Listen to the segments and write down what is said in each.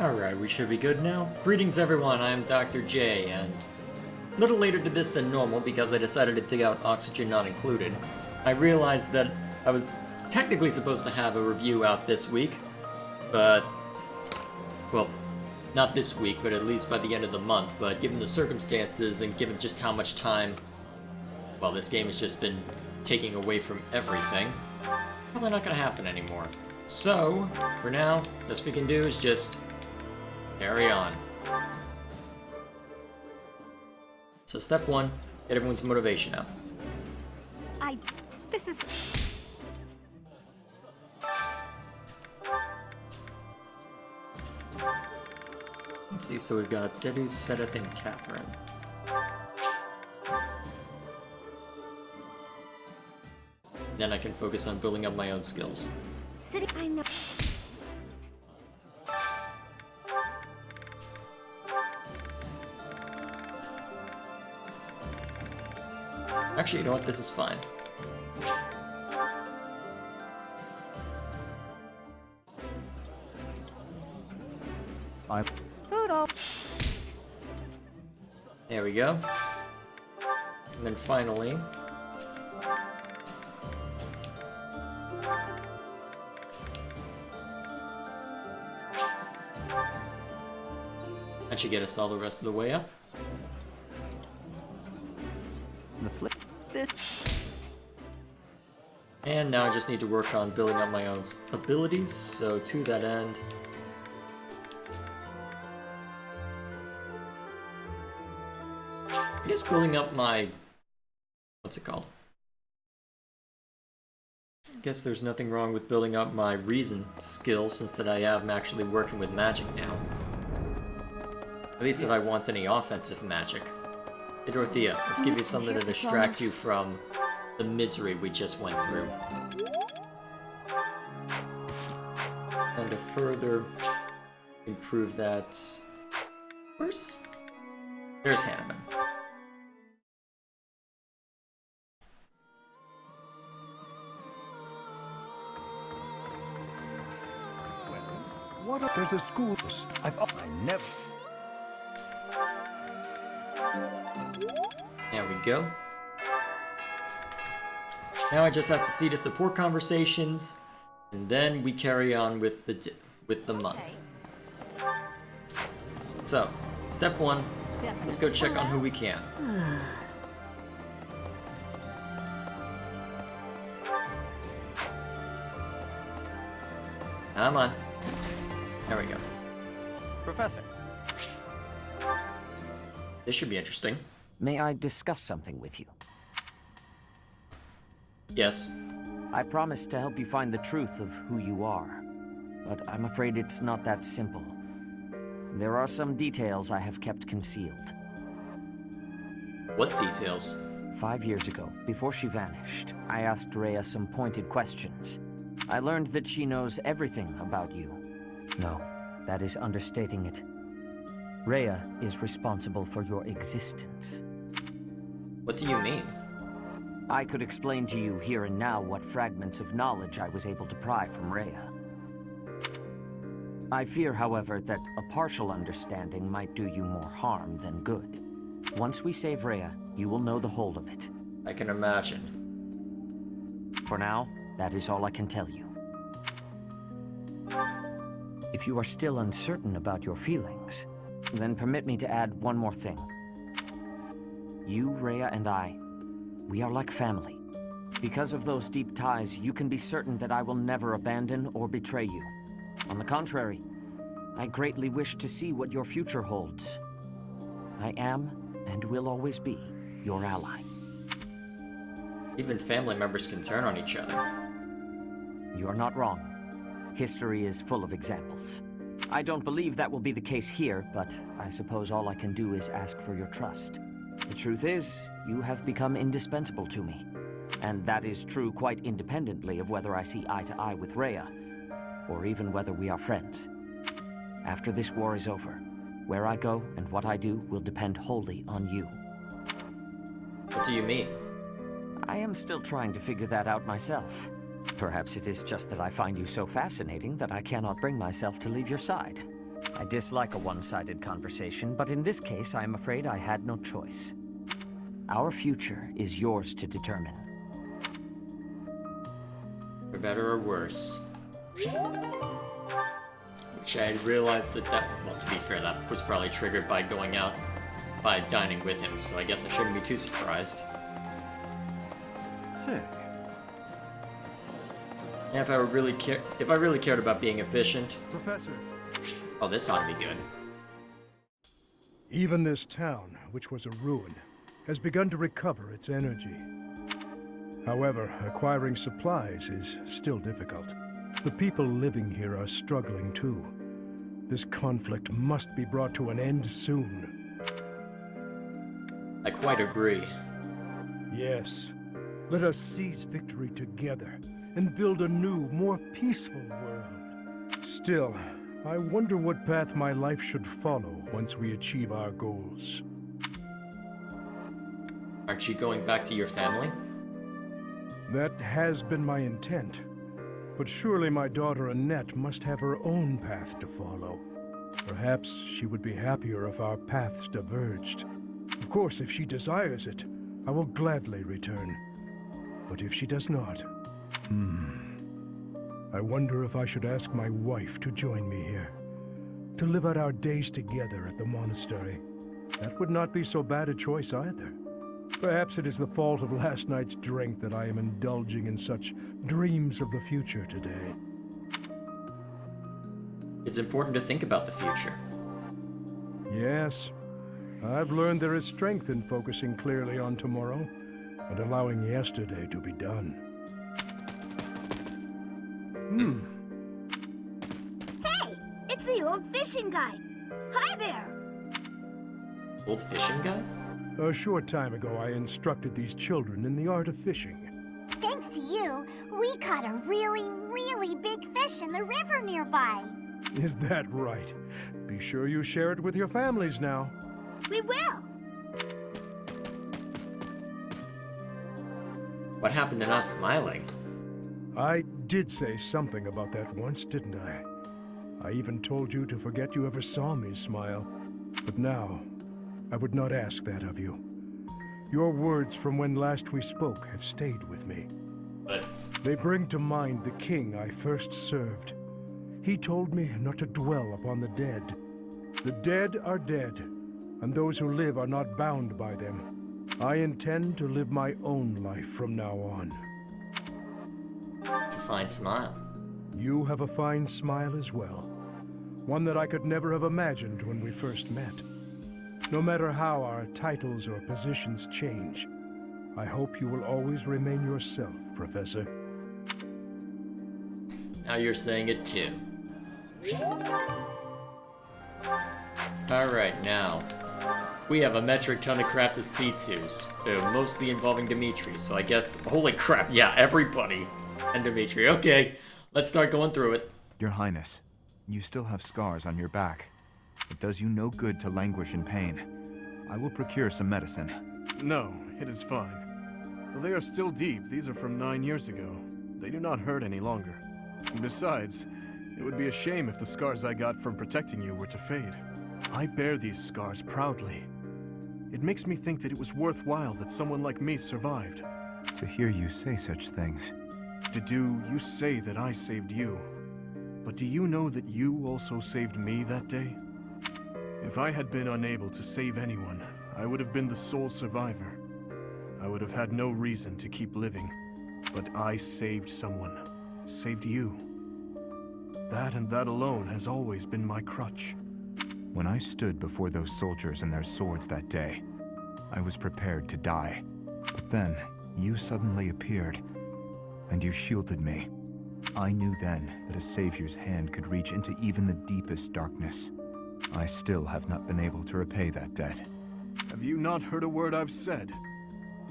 Alright, we should be good now. Greetings everyone, I am Dr. J, and a little later to this than normal because I decided to dig out Oxygen Not Included. I realized that I was technically supposed to have a review out this week, but, well, not this week, but at least by the end of the month, but given the circumstances and given just how much time, well, this game has just been taking away from everything, probably not gonna happen anymore. So, for now, best we can do is just carry on. So step one, get everyone's motivation up. This is... Let's see, so we've got Debbie, Sedith, and Catherine. Then I can focus on building up my own skills. City, I know. Actually, you know what? This is fine. Photo. There we go. And then finally... that should get us all the rest of the way up. The flip. This. And now I just need to work on building up my own abilities, so to that end... I guess building up my... what's it called? I guess there's nothing wrong with building up my reason skill, since that I am actually working with magic now. At least if I want any offensive magic. Hey Dorothea, let's give you something to distract you from the misery we just went through. And to further improve that... Where's... there's Hanneman. What? There's a school. I never. There we go. Now I just have to see the support conversations, and then we carry on with the month. So, step one, let's go check on who we can. Come on. There we go. Professor, This should be interesting. may I discuss something with you? Yes. I promised to help you find the truth of who you are, but I'm afraid it's not that simple. There are some details I have kept concealed. What details? 5 years ago, before she vanished, I asked Rhea some pointed questions. I learned that she knows everything about you. No, that is understating it. Rhea is responsible for your existence. What do you mean? I could explain to you here and now what fragments of knowledge I was able to pry from Rhea. I fear, however, that a partial understanding might do you more harm than good. Once we save Rhea, you will know the whole of it. I can imagine. For now, that is all I can tell you. If you are still uncertain about your feelings, then permit me to add one more thing. You, Rhea, and I, we are like family. Because of those deep ties, you can be certain that I will never abandon or betray you. On the contrary, I greatly wish to see what your future holds. I am, and will always be, your ally. Even family members can turn on each other. You are not wrong. History is full of examples. I don't believe that will be the case here, but I suppose all I can do is ask for your trust. The truth is, you have become indispensable to me. And that is true quite independently of whether I see eye to eye with Rhea, or even whether we are friends. After this war is over, where I go and what I do will depend wholly on you. What do you mean? I am still trying to figure that out myself. Perhaps it is just that I find you so fascinating that I cannot bring myself to leave your side. I dislike a one-sided conversation, but in this case, I am afraid I had no choice. Our future is yours to determine. For better or worse. Which I realized that well, to be fair, that was probably triggered by going out, by dining with him, so I guess I shouldn't be too surprised. Say, Yeah, if I really cared about being efficient, Professor, oh, this ought to be good. even this town, which was a ruin, has begun to recover its energy. However, acquiring supplies is still difficult. The people living here are struggling too. This conflict must be brought to an end soon. I quite agree. Yes. Let us seize victory together and build a new, more peaceful world. Still, I wonder what path my life should follow once we achieve our goals. Aren't you going back to your family? That has been my intent. But surely my daughter Annette must have her own path to follow. Perhaps she would be happier if our paths diverged. Of course, if she desires it, I will gladly return. But if she does not, I wonder if I should ask my wife to join me here. To live out our days together at the monastery. That would not be so bad a choice either. Perhaps it is the fault of last night's drink that I am indulging in such dreams of the future today. It's important to think about the future. Yes, I've learned there is strength in focusing clearly on tomorrow and allowing yesterday to be done. Hey! It's the old fishing guy! Hi there! Old fishing guy? A short time ago, I instructed these children in the art of fishing. Thanks to you, we caught a really, really big fish in the river nearby. Is that right? Be sure you share it with your families now. We will! What happened to not smiling? I did say something about that once, didn't I? I even told you to forget you ever saw me smile. But now, I would not ask that of you. Your words from when last we spoke have stayed with me. But They bring to mind the king I first served. He told me not to dwell upon the dead. The dead are dead, and those who live are not bound by them. I intend to live my own life from now on. it's a fine smile. You have a fine smile as well. One that I could never have imagined when we first met. No matter how our titles or positions change, I hope you will always remain yourself, Professor. Now you're saying it too. Alright, now. We have a metric ton of crap to see to, mostly involving Dimitri, so I guess... Holy crap, yeah, everybody and Dimitri. Okay, let's start going through it. Your Highness, you still have scars on your back. It does you no good to languish in pain. I will procure some medicine. No, it is fine. Though they are still deep, these are from 9 years ago. They do not hurt any longer. And besides, it would be a shame if the scars I got from protecting you were to fade. I bear these scars proudly. It makes me think that it was worthwhile that someone like me survived. To hear you say such things. You say that I saved you. But do you know that you also saved me that day? If I had been unable to save anyone, I would have been the sole survivor. I would have had no reason to keep living. But I saved someone. Saved you. That and that alone has always been my crutch. When I stood before those soldiers and their swords that day, I was prepared to die. But then, you suddenly appeared, and you shielded me. I knew then that a savior's hand could reach into even the deepest darkness. I still have not been able to repay that debt. Have you not heard a word I've said?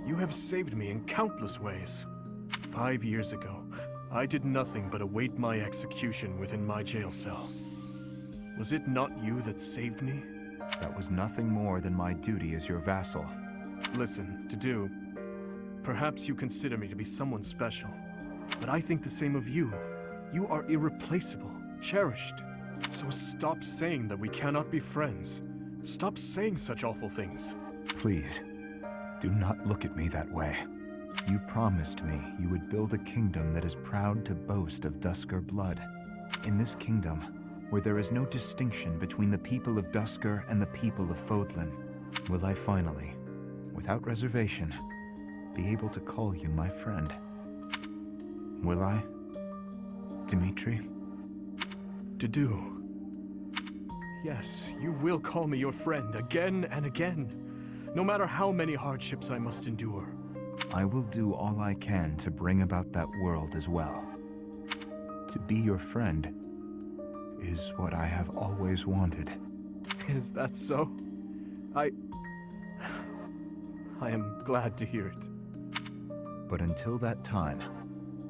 You have saved me in countless ways. 5 years ago, I did nothing but await my execution within my jail cell. Was it not you that saved me? That was nothing more than my duty as your vassal. Listen, perhaps you consider me to be someone special, but I think the same of you. You are irreplaceable, cherished. So stop saying that we cannot be friends. Stop saying such awful things. Please, do not look at me that way. You promised me you would build a kingdom that is proud to boast of Duscar blood. In this kingdom, where there is no distinction between the people of Duscar and the people of Fodlan, will I finally, without reservation, be able to call you my friend? Will I, Dimitri? Dedue. Yes, you will call me your friend again and again, no matter how many hardships I must endure. I will do all I can to bring about that world as well. To be your friend is what I have always wanted. Is that so? I am glad to hear it. But until that time,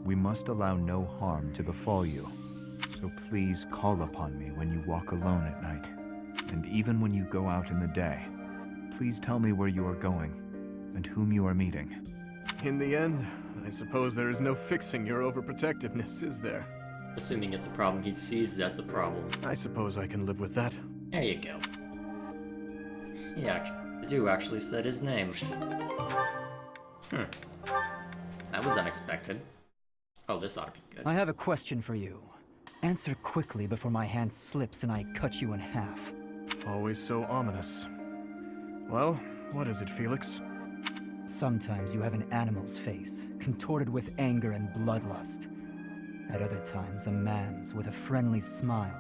we must allow no harm to befall you. So please call upon me when you walk alone at night. And even when you go out in the day, please tell me where you are going and whom you are meeting. In the end, I suppose there is no fixing your overprotectiveness, is there? Assuming it's a problem he sees as a problem. I suppose I can live with that. There you go. Yeah, Dedue actually said his name. That was unexpected. Oh, this ought to be good. I have a question for you. Answer quickly before my hand slips and I cut you in half. Always so ominous. Well, what is it, Felix? Sometimes you have an animal's face, contorted with anger and bloodlust. At other times, a man's with a friendly smile.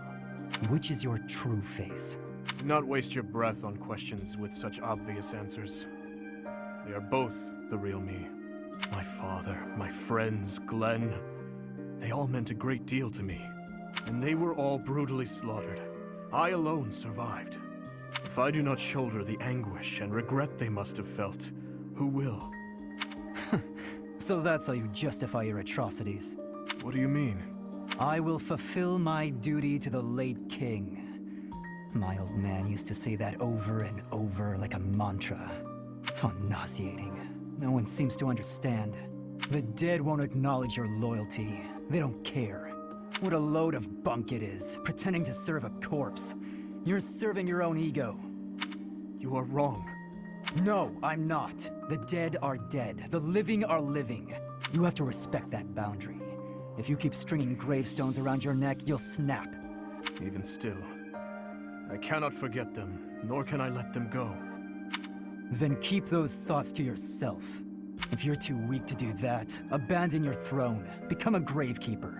Which is your true face? Do not waste your breath on questions with such obvious answers. They are both the real me. My father, my friends, Glenn. They all meant a great deal to me. And they were all brutally slaughtered. I alone survived. If I do not shoulder the anguish and regret they must have felt, who will? So that's how you justify your atrocities. What do you mean? I will fulfill my duty to the late king. My old man used to say that over and over like a mantra. How nauseating. No one seems to understand. The dead won't acknowledge your loyalty. They don't care. What a load of bunk it is, pretending to serve a corpse. You're serving your own ego. You are wrong. No, I'm not. The dead are dead. The living are living. You have to respect that boundary. If you keep stringing gravestones around your neck, you'll snap. Even still, I cannot forget them, nor can I let them go. Then keep those thoughts to yourself. If you're too weak to do that, abandon your throne. Become a gravekeeper.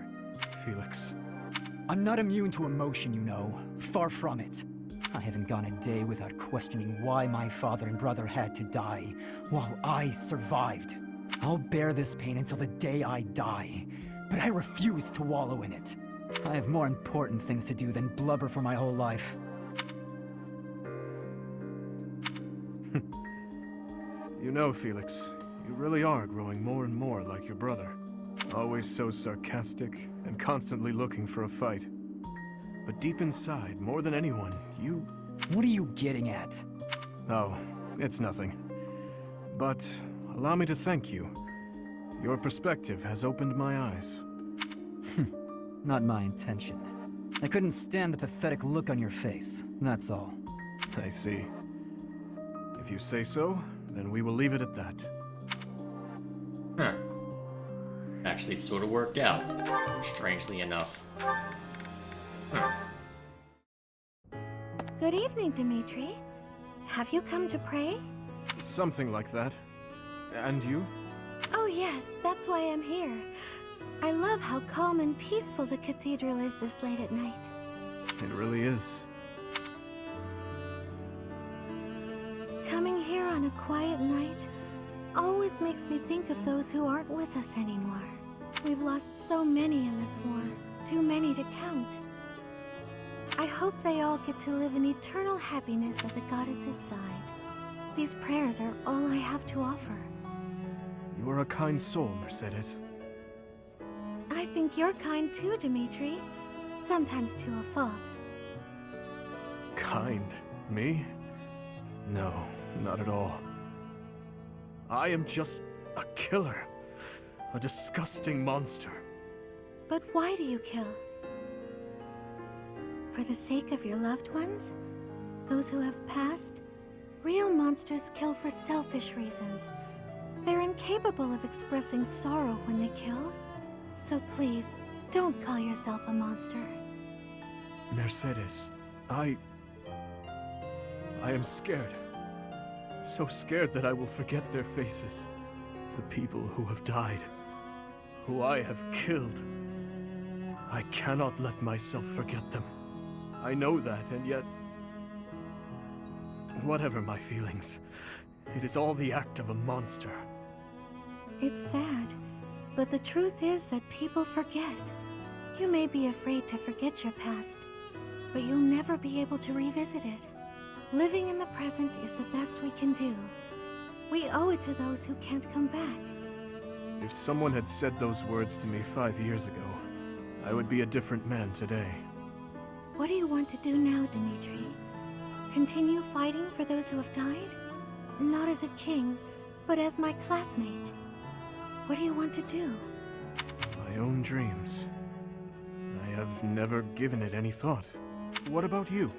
Felix. I'm not immune to emotion, you know. Far from it. I haven't gone a day without questioning why my father and brother had to die, while I survived. I'll bear this pain until the day I die, but I refuse to wallow in it. I have more important things to do than blubber for my whole life. You know, Felix, you really are growing more and more like your brother. Always so sarcastic and constantly looking for a fight. But deep inside, more than anyone, you... What are you getting at? Oh, it's nothing. But allow me to thank you. Your perspective has opened my eyes. Not my intention. I couldn't stand the pathetic look on your face, that's all. I see. If you say so, then we will leave it at that. Huh. Actually sort of worked out, strangely enough. Good evening, Dimitri. Have you come to pray? Something like that. And you? Oh yes, that's why I'm here. I love how calm and peaceful the cathedral is this late at night. It really is. Coming here on a quiet night always makes me think of those who aren't with us anymore. We've lost so many in this war, too many to count. I hope they all get to live in eternal happiness at the goddess's side. These prayers are all I have to offer. You are a kind soul, Mercedes. I think you're kind too, Dimitri. Sometimes to a fault. Kind? Me? No, not at all. I am just a killer. A disgusting monster. But why do you kill? For the sake of your loved ones? Those who have passed? Real monsters kill for selfish reasons. They're incapable of expressing sorrow when they kill. So please, don't call yourself a monster. Mercedes, I am scared. So scared that I will forget their faces. The people who have died. Who I have killed. I cannot let myself forget them. I know that, and yet... Whatever my feelings, it is all the act of a monster. It's sad, but the truth is that people forget. You may be afraid to forget your past, but you'll never be able to revisit it. Living in the present is the best we can do. We owe it to those who can't come back. If someone had said those words to me 5 years ago, I would be a different man today. What do you want to do now, Dimitri? Continue fighting for those who have died? Not as a king, but as my classmate. What do you want to do? My own dreams. I have never given it any thought. What about you?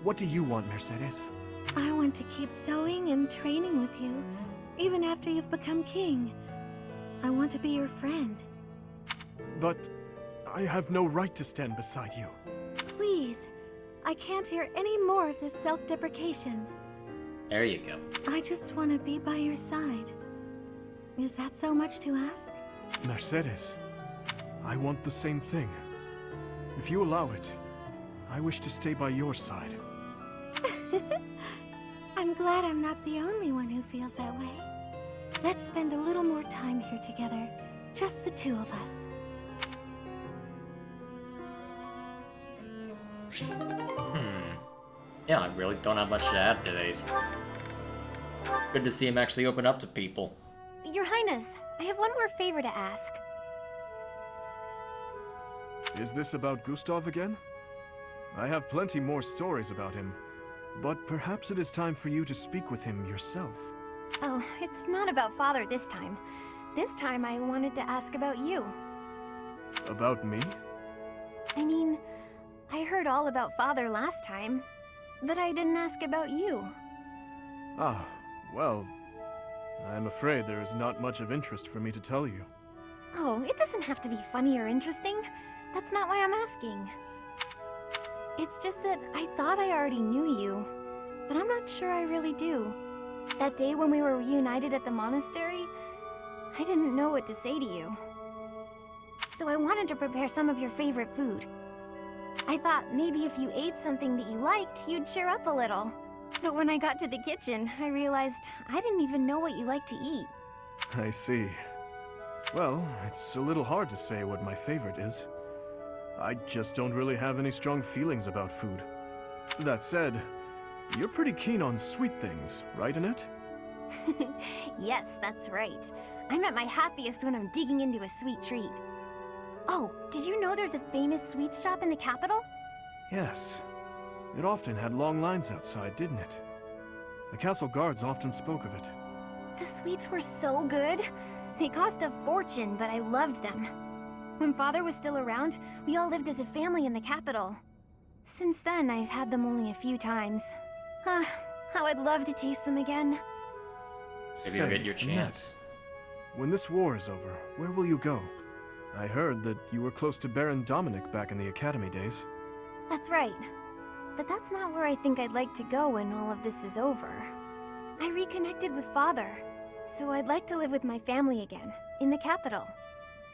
What do you want, Mercedes? I want to keep sewing and training with you, even after you've become king. I want to be your friend. But I have no right to stand beside you. Please, I can't hear any more of this self-deprecation. There you go. I just want to be by your side. Is that so much to ask? Mercedes, I want the same thing. If you allow it, I wish to stay by your side. I'm glad I'm not the only one who feels that way. Let's spend a little more time here together, just the two of us. Yeah, I really don't have much to add to these. Good to see him actually open up to people. Your Highness, I have one more favor to ask. Is this about Gustav again? I have plenty more stories about him, but perhaps it is time for you to speak with him yourself. Oh, it's not about Father this time. This time I wanted to ask about you. About me? I mean, I heard all about Father last time, but I didn't ask about you. Ah, well, I'm afraid there is not much of interest for me to tell you. Oh, it doesn't have to be funny or interesting. That's not why I'm asking. It's just that I thought I already knew you, but I'm not sure I really do. That day when we were reunited at the monastery, I didn't know what to say to you. So I wanted to prepare some of your favorite food. I thought maybe if you ate something that you liked, you'd cheer up a little. But when I got to the kitchen, I realized I didn't even know what you like to eat. I see. Well, it's a little hard to say what my favorite is. I just don't really have any strong feelings about food. That said, you're pretty keen on sweet things, right, Annette? Yes, that's right. I'm at my happiest when I'm digging into a sweet treat. Oh, did you know there's a famous sweet shop in the capital? Yes. It often had long lines outside, didn't it? The castle guards often spoke of it. The sweets were so good. They cost a fortune, but I loved them. When Father was still around, we all lived as a family in the capital. Since then, I've had them only a few times. How I'd love to taste them again. Maybe you'll get your chance. When this war is over, where will you go? I heard that you were close to Baron Dominic back in the academy days. That's right. But that's not where I think I'd like to go when all of this is over. I reconnected with Father, so I'd like to live with my family again, in the capital.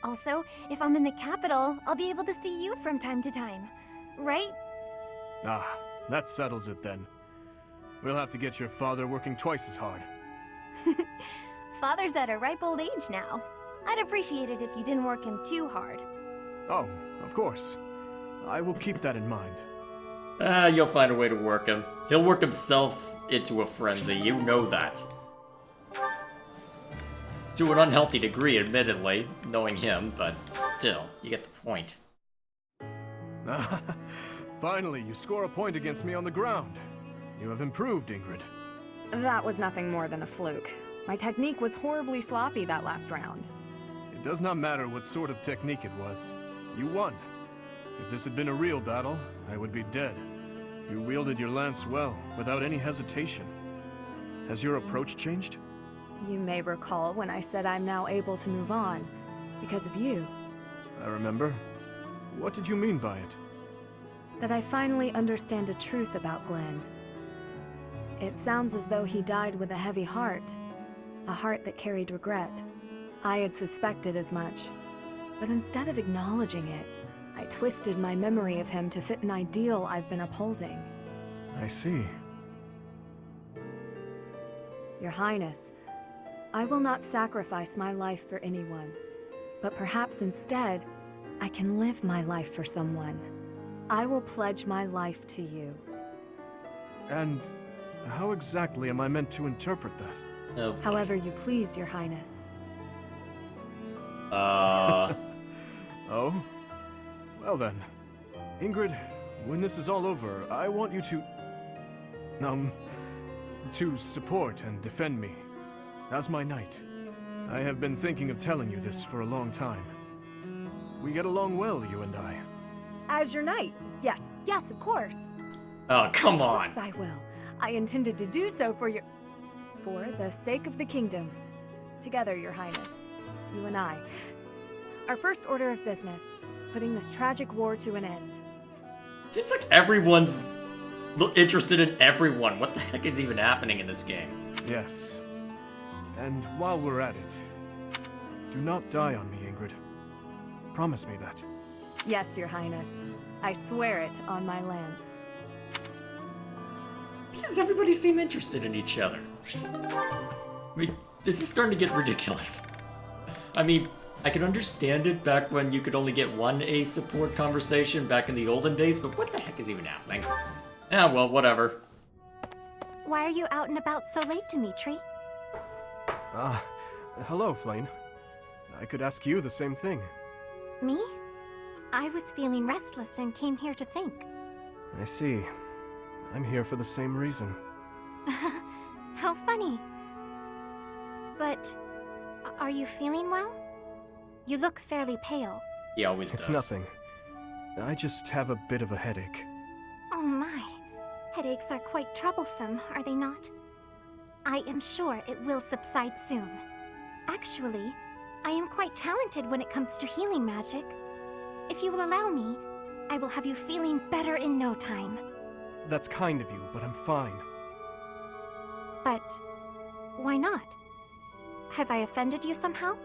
Also, if I'm in the capital, I'll be able to see you from time to time. Right? Ah, that settles it then. We'll have to get your father working twice as hard. Father's at a ripe old age now. I'd appreciate it if you didn't work him too hard. Oh, of course. I will keep that in mind. You'll find a way to work him. He'll work himself into a frenzy, you know that. To an unhealthy degree, admittedly, knowing him, but still, you get the point. Finally, you score a point against me on the ground. You have improved, Ingrid. That was nothing more than a fluke. My technique was horribly sloppy that last round. It does not matter what sort of technique it was. You won. If this had been a real battle, I would be dead. You wielded your lance well, without any hesitation. Has your approach changed? You may recall when I said I'm now able to move on, because of you. I remember. What did you mean by it? That I finally understand a truth about Glenn. It sounds as though he died with a heavy heart. A heart that carried regret. I had suspected as much. But instead of acknowledging it, I twisted my memory of him to fit an ideal I've been upholding. I see. Your Highness, I will not sacrifice my life for anyone. But perhaps instead, I can live my life for someone. I will pledge my life to you. And how exactly am I meant to interpret that? Oh, boy. However you please, Your Highness. Oh? Well then. Ingrid, when this is all over, I want you to support and defend me. As my knight. I have been thinking of telling you this for a long time. We get along well, you and I. As your knight? Yes, yes, of course. Oh, come Of on. course I will. I intended to do so for the sake of the kingdom. Together, Your Highness. You and I. Our first order of business. Putting this tragic war to an end. Seems like everyone's interested in everyone. What the heck is even happening in this game? Yes. And while we're at it, do not die on me, Ingrid. Promise me that. Yes, Your Highness. I swear it on my lance. Why does everybody seem interested in each other? I mean, this is starting to get ridiculous. I mean, I could understand it back when you could only get one ace support conversation back in the olden days, but what the heck is even happening? Ah, well, whatever. Why are you out and about so late, Dimitri? Hello, Flame. I could ask you the same thing. Me? I was feeling restless and came here to think. I see. I'm here for the same reason. How funny. But, are you feeling well? You look fairly pale. He always does. It's nothing. I just have a bit of a headache. Oh my. Headaches are quite troublesome, are they not? I am sure it will subside soon. Actually, I am quite talented when it comes to healing magic. If you will allow me, I will have you feeling better in no time. That's kind of you, but I'm fine. But, why not? Have I offended you somehow?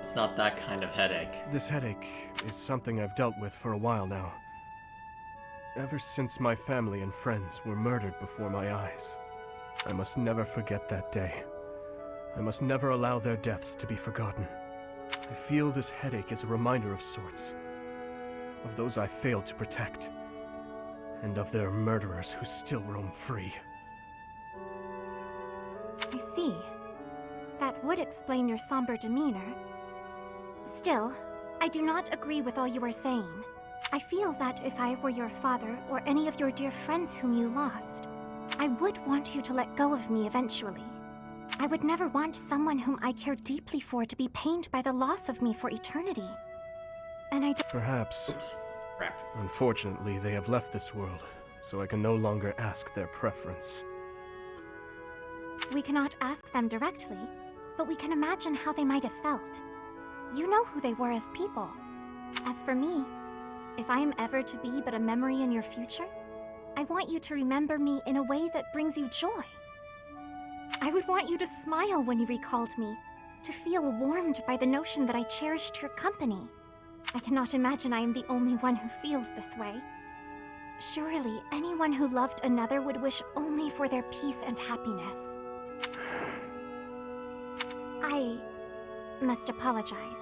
It's not that kind of headache. This headache is something I've dealt with for a while now. Ever since my family and friends were murdered before my eyes. I must never forget that day. I must never allow their deaths to be forgotten. I feel this headache is a reminder of sorts. Of those I failed to protect. And of their murderers who still roam free. I see. That would explain your somber demeanor. Still, I do not agree with all you are saying. I feel that if I were your father or any of your dear friends whom you lost, I would want you to let go of me eventually. I would never want someone whom I care deeply for to be pained by the loss of me for eternity. And I don't— Perhaps. Oops. Crap. Unfortunately, they have left this world, so I can no longer ask their preference. We cannot ask them directly, but we can imagine how they might have felt. You know who they were as people. As for me, if I am ever to be but a memory in your future, I want you to remember me in a way that brings you joy. I would want you to smile when you recalled me, to feel warmed by the notion that I cherished your company. I cannot imagine I am the only one who feels this way. Surely, anyone who loved another would wish only for their peace and happiness. I must apologize.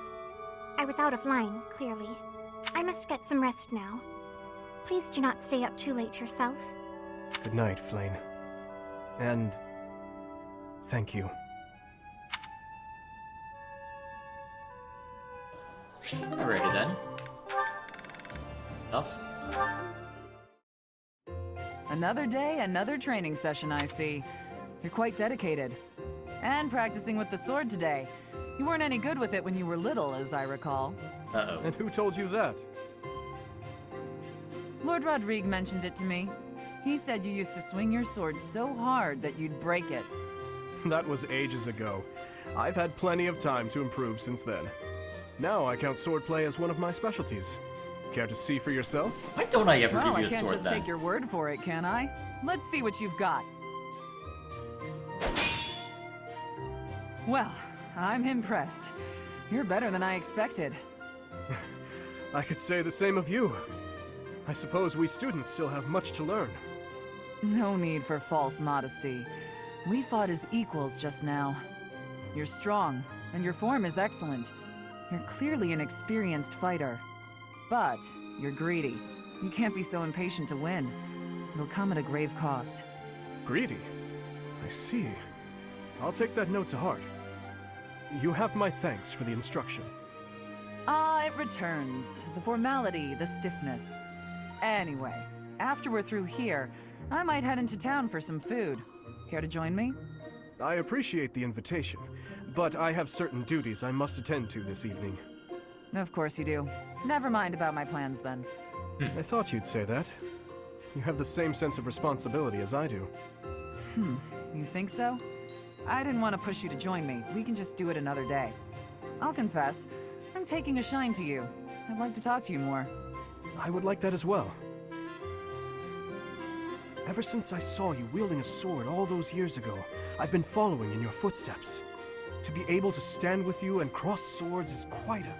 I was out of line, clearly. I must get some rest now. Please do not stay up too late yourself. Good night, Flane. And thank you. Alrighty then. Enough? Another day, another training session, I see. You're quite dedicated. And practicing with the sword today. You weren't any good with it when you were little, as I recall. Uh-oh. And who told you that? Lord Rodrigue mentioned it to me. He said you used to swing your sword so hard that you'd break it. That was ages ago. I've had plenty of time to improve since then. Now I count swordplay as one of my specialties. Care to see for yourself? Why don't I ever Well, give I you a can't sword just then? take your word for it, can I? Let's see what you've got. Well, I'm impressed. You're better than I expected. I could say the same of you. I suppose we students still have much to learn. No need for false modesty. We fought as equals just now. You're strong, and your form is excellent. You're clearly an experienced fighter. But you're greedy. You can't be so impatient to win. It'll come at a grave cost. Greedy? I see. I'll take that note to heart. You have my thanks for the instruction. Ah, it returns. The formality, the stiffness. Anyway, after we're through here, I might head into town for some food. Care to join me? I appreciate the invitation, but I have certain duties I must attend to this evening. Of course you do. Never mind about my plans then. I thought you'd say that. You have the same sense of responsibility as I do. You think so? I didn't want to push you to join me. We can just do it another day. I'll confess, I'm taking a shine to you. I'd like to talk to you more. I would like that as well. Ever since I saw you wielding a sword all those years ago, I've been following in your footsteps. To be able to stand with you and cross swords is quite a...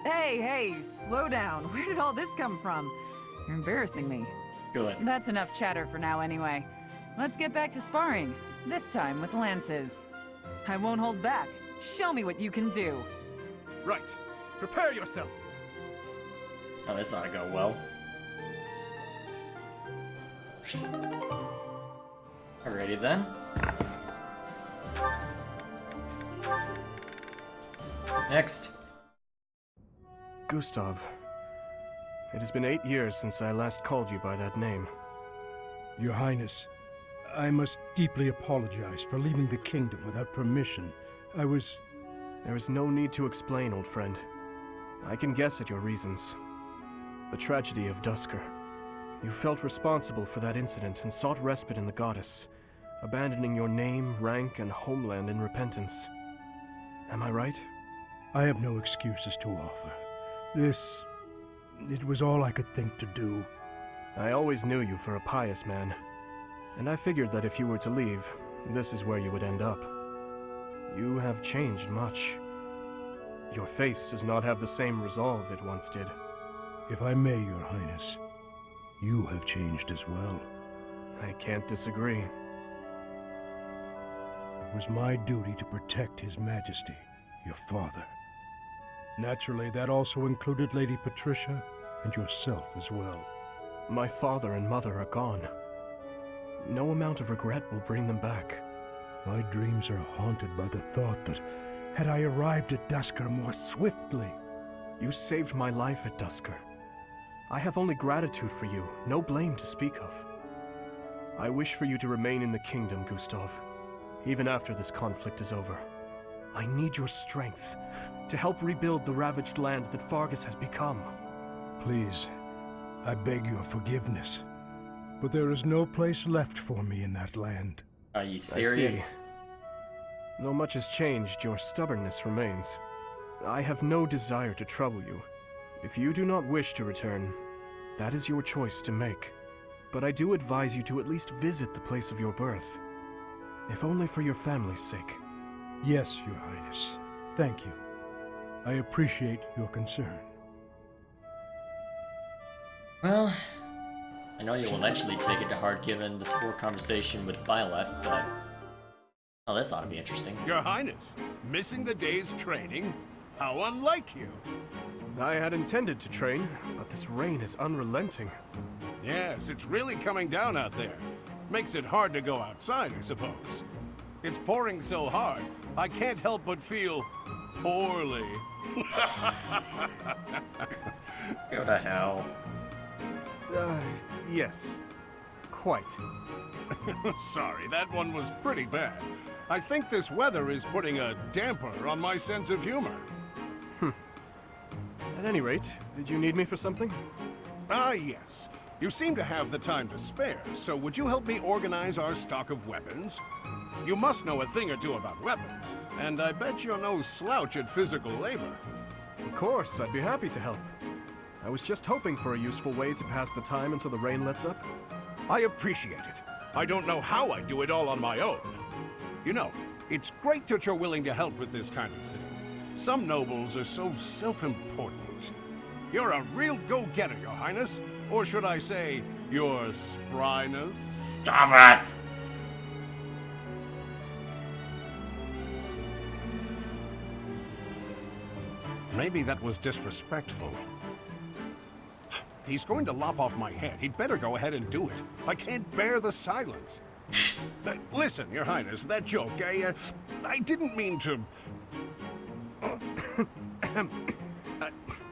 Hey, slow down. Where did all this come from? You're embarrassing me. Good. That's enough chatter for now anyway. Let's get back to sparring, this time with lances. I won't hold back. Show me what you can do. Right. Prepare yourself. Oh, this ought to go well. Alrighty then. Next. Gustav. It has been 8 years since I last called you by that name. Your Highness, I must deeply apologize for leaving the kingdom without permission. There is no need to explain, old friend. I can guess at your reasons. The tragedy of Duscur. You felt responsible for that incident and sought respite in the goddess, abandoning your name, rank, and homeland in repentance. Am I right? I have no excuses to offer. It was all I could think to do. I always knew you for a pious man, and I figured that if you were to leave, this is where you would end up. You have changed much. Your face does not have the same resolve it once did. If I may, Your Highness, you have changed as well. I can't disagree. It was my duty to protect His Majesty, your father. Naturally, that also included Lady Patricia and yourself as well. My father and mother are gone. No amount of regret will bring them back. My dreams are haunted by the thought that, had I arrived at Duscur more swiftly... You saved my life at Duscur. I have only gratitude for you, no blame to speak of. I wish for you to remain in the kingdom, Gustav, even after this conflict is over. I need your strength to help rebuild the ravaged land that Faerghus has become. Please, I beg your forgiveness, but there is no place left for me in that land. Are you serious? Though much has changed, your stubbornness remains. I have no desire to trouble you. If you do not wish to return, that is your choice to make. But I do advise you to at least visit the place of your birth, if only for your family's sake. Yes, Your Highness. Thank you. I appreciate your concern. Well, I know you'll eventually take it to heart given the spore conversation with Byleth, but... Oh, this ought to be interesting. Your Highness, missing the day's training? How unlike you. I had intended to train, but this rain is unrelenting. Yes, it's really coming down out there. Makes it hard to go outside, I suppose. It's pouring so hard, I can't help but feel poorly. Go to hell. Yes. Quite. Sorry, that one was pretty bad. I think this weather is putting a damper on my sense of humor. At any rate, did you need me for something? Ah, yes. You seem to have the time to spare, so would you help me organize our stock of weapons? You must know a thing or two about weapons, and I bet you're no slouch at physical labor. Of course, I'd be happy to help. I was just hoping for a useful way to pass the time until the rain lets up. I appreciate it. I don't know how I do it all on my own. You know, it's great that you're willing to help with this kind of thing. Some nobles are so self-important. You're a real go-getter, Your Highness. Or should I say, your spryness? Stop it! Maybe that was disrespectful. He's going to lop off my head. He'd better go ahead and do it. I can't bear the silence. Listen, Your Highness, that joke, I didn't mean to...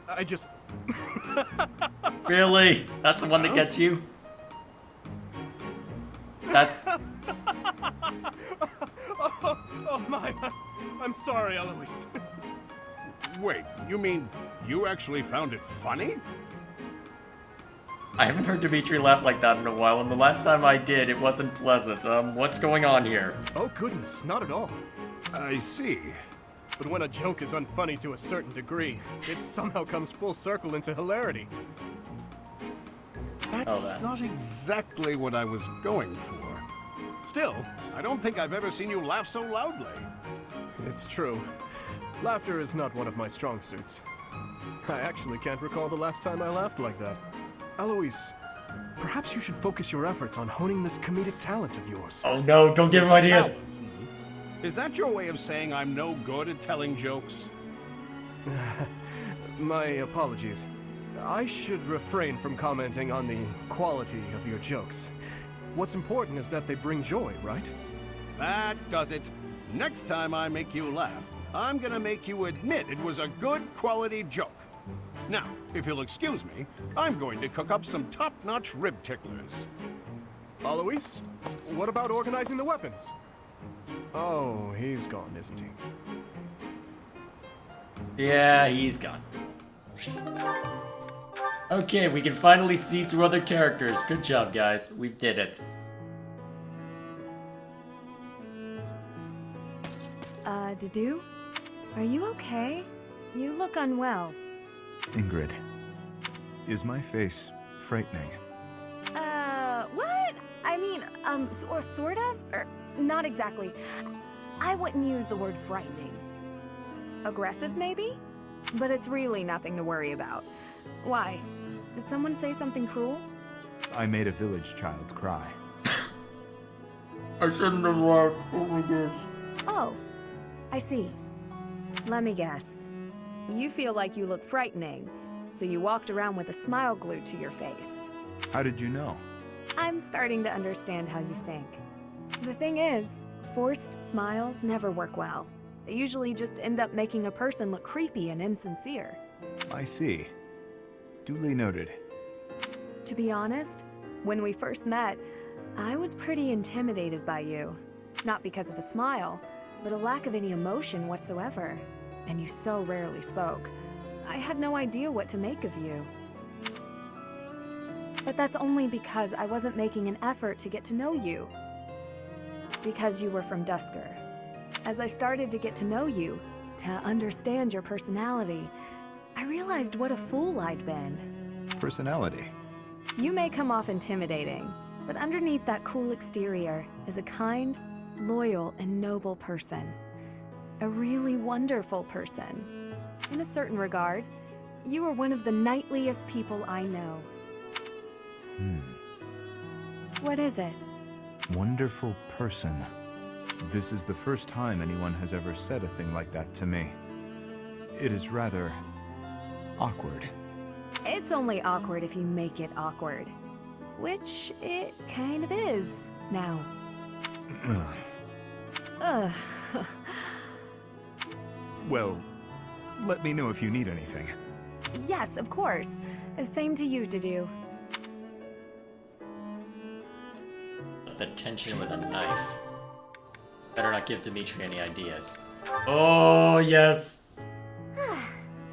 I just... Really? That's the one that gets you? That's... oh my... I'm sorry, Eloise. Wait, you mean you actually found it funny? I haven't heard Dimitri laugh like that in a while, and the last time I did, it wasn't pleasant. What's going on here? Oh goodness, not at all. I see. But when a joke is unfunny to a certain degree, it somehow comes full circle into hilarity. That's not exactly what I was going for. Still, I don't think I've ever seen you laugh so loudly. It's true. Laughter is not one of my strong suits. I actually can't recall the last time I laughed like that. Eloise, perhaps you should focus your efforts on honing this comedic talent of yours. Oh no, don't give him ideas! Is that your way of saying I'm no good at telling jokes? My apologies. I should refrain from commenting on the quality of your jokes. What's important is that they bring joy, right? That does it. Next time I make you laugh, I'm gonna make you admit it was a good quality joke. Now, if you'll excuse me, I'm going to cook up some top-notch rib ticklers. Eloise, what about organizing the weapons? Oh, he's gone, isn't he? Yeah, he's gone. Okay, we can finally see two other characters. Good job, guys. We did it. Dedu? Are you okay? You look unwell. Ingrid, is my face frightening? What? I mean, or sort of? Or not exactly. I wouldn't use the word frightening. Aggressive, maybe? But it's really nothing to worry about. Why? Did someone say something cruel? I made a village child cry. I shouldn't have left. Oh my gosh. Oh, I see. Let me guess. You feel like you look frightening, so you walked around with a smile glued to your face. How did you know? I'm starting to understand how you think. The thing is, forced smiles never work well. They usually just end up making a person look creepy and insincere. I see. Duly noted. To be honest, when we first met, I was pretty intimidated by you. Not because of a smile, but a lack of any emotion whatsoever. And you so rarely spoke. I had no idea what to make of you. But that's only because I wasn't making an effort to get to know you. Because you were from Dusker. As I started to get to know you, to understand your personality, I realized what a fool I'd been. Personality? You may come off intimidating, but underneath that cool exterior is a kind, loyal, and noble person. A really wonderful person. In a certain regard, you are one of the knightliest people I know. What is it? Wonderful person. This is the first time anyone has ever said a thing like that to me. It is rather awkward. It's only awkward if you make it awkward. Which it kind of is, now. Ugh. Well, let me know if you need anything. Yes, of course. Same to you, Dedu. The tension with a knife. Better not give Dimitri any ideas. Oh, yes.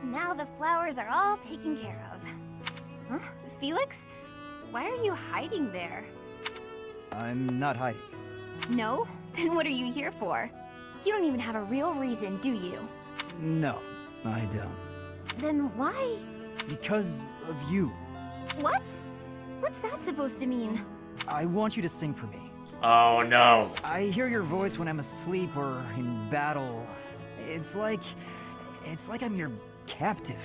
Now the flowers are all taken care of. Huh? Felix? Why are you hiding there? I'm not hiding. No? Then what are you here for? You don't even have a real reason, do you? No, I don't. Then why? Because of you. What? What's that supposed to mean? I want you to sing for me. Oh no. I hear your voice when I'm asleep or in battle. It's like I'm your captive.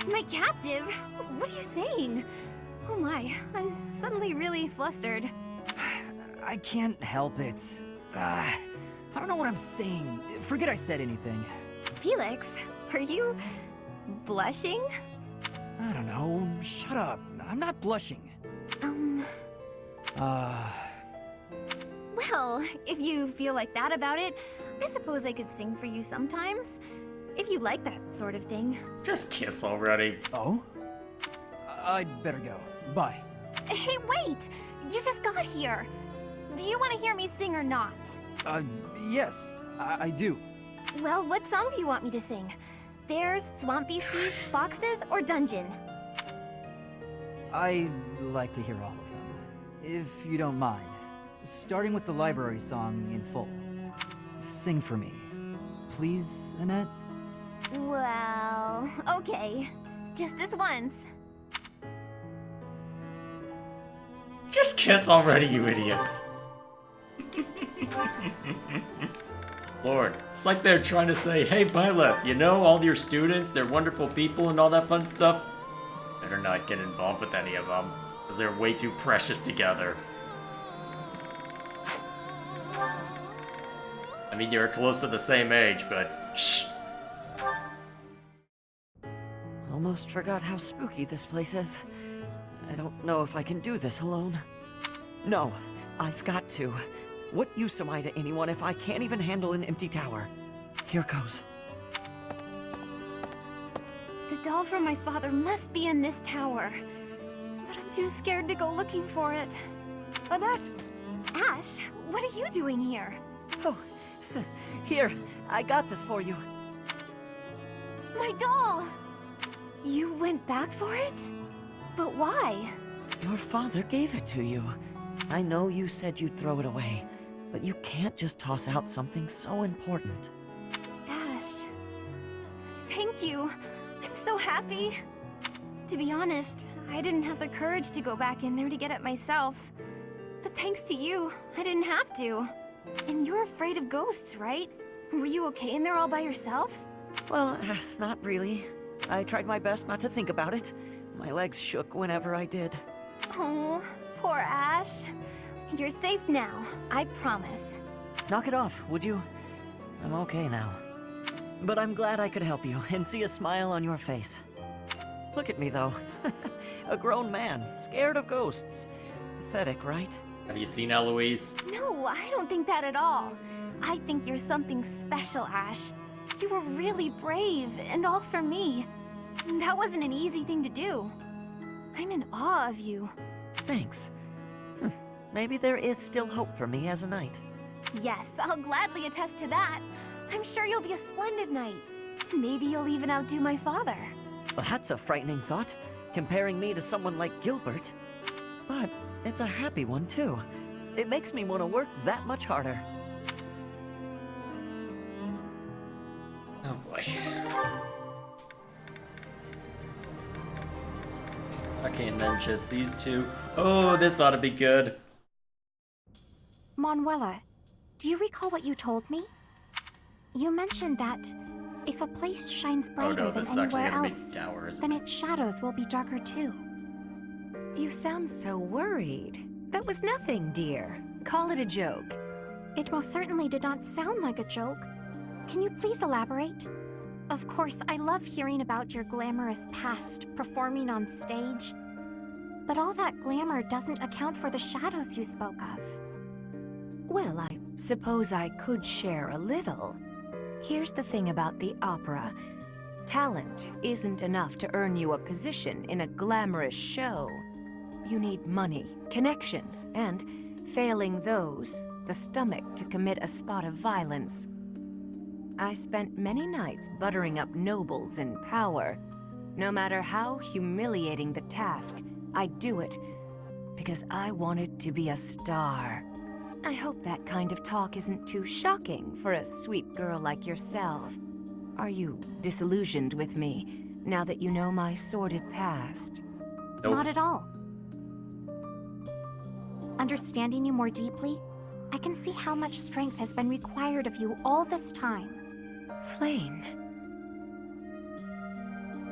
My captive? What are you saying? Oh my, I'm suddenly really flustered. I can't help it. I don't know what I'm saying. Forget I said anything. Felix, are you blushing? I don't know. Shut up. I'm not blushing. Well, if you feel like that about it, I suppose I could sing for you sometimes. If you like that sort of thing. Just kiss already. Oh? I'd better go. Bye. Hey, wait! You just got here. Do you want to hear me sing or not? Yes, I do. Well, what song do you want me to sing? Bears, swamp beasties, foxes, or dungeon? I'd like to hear all of them, if you don't mind. Starting with the library song in full. Sing for me. Please, Annette? Well, okay. Just this once. Just kiss already, you idiots. Lord, it's like they're trying to say, hey, Byleth, you know, all your students, they're wonderful people and all that fun stuff. Better not get involved with any of them, because they're way too precious together. I mean, you're close to the same age, but shh. Almost forgot how spooky this place is. I don't know if I can do this alone. No, I've got to. What use am I to anyone if I can't even handle an empty tower? Here goes. The doll from my father must be in this tower. But I'm too scared to go looking for it. Annette! Ash, what are you doing here? Oh, here, I got this for you. My doll! You went back for it? But why? Your father gave it to you. I know you said you'd throw it away, but you can't just toss out something so important. Ash, thank you. I'm so happy. To be honest, I didn't have the courage to go back in there to get it myself. But thanks to you, I didn't have to. And you're afraid of ghosts, right? Were you okay in there all by yourself? Well, not really. I tried my best not to think about it. My legs shook whenever I did. Oh, poor Ash. You're safe now, I promise. Knock it off, would you? I'm okay now. But I'm glad I could help you and see a smile on your face. Look at me, though. A grown man, scared of ghosts. Pathetic, right? Have you seen Eloise? No, I don't think that at all. I think you're something special, Ash. You were really brave, and all for me. That wasn't an easy thing to do. I'm in awe of you. Thanks. Maybe there is still hope for me as a knight. Yes, I'll gladly attest to that. I'm sure you'll be a splendid knight. Maybe you'll even outdo my father. Well, that's a frightening thought, comparing me to someone like Gilbert. But it's a happy one, too. It makes me want to work that much harder. Oh boy. Okay, and then just these two. Oh, this ought to be good. Manuela, do you recall what you told me? You mentioned that if a place shines brighter this is than actually anywhere gonna be else, towers. then its shadows will be darker too. You sound so worried. That was nothing, dear. Call it a joke. It most certainly did not sound like a joke. Can you please elaborate? Of course, I love hearing about your glamorous past performing on stage. But all that glamour doesn't account for the shadows you spoke of. Well, I suppose I could share a little. Here's the thing about the opera. Talent isn't enough to earn you a position in a glamorous show. You need money, connections, and, failing those, the stomach to commit a spot of violence. I spent many nights buttering up nobles in power, No matter how humiliating the task, I'd do it because I wanted to be a star. I hope that kind of talk isn't too shocking for a sweet girl like yourself. Are you disillusioned with me now that you know my sordid past? Nope. Not at all. Understanding you more deeply, I can see how much strength has been required of you all this time. Flayn.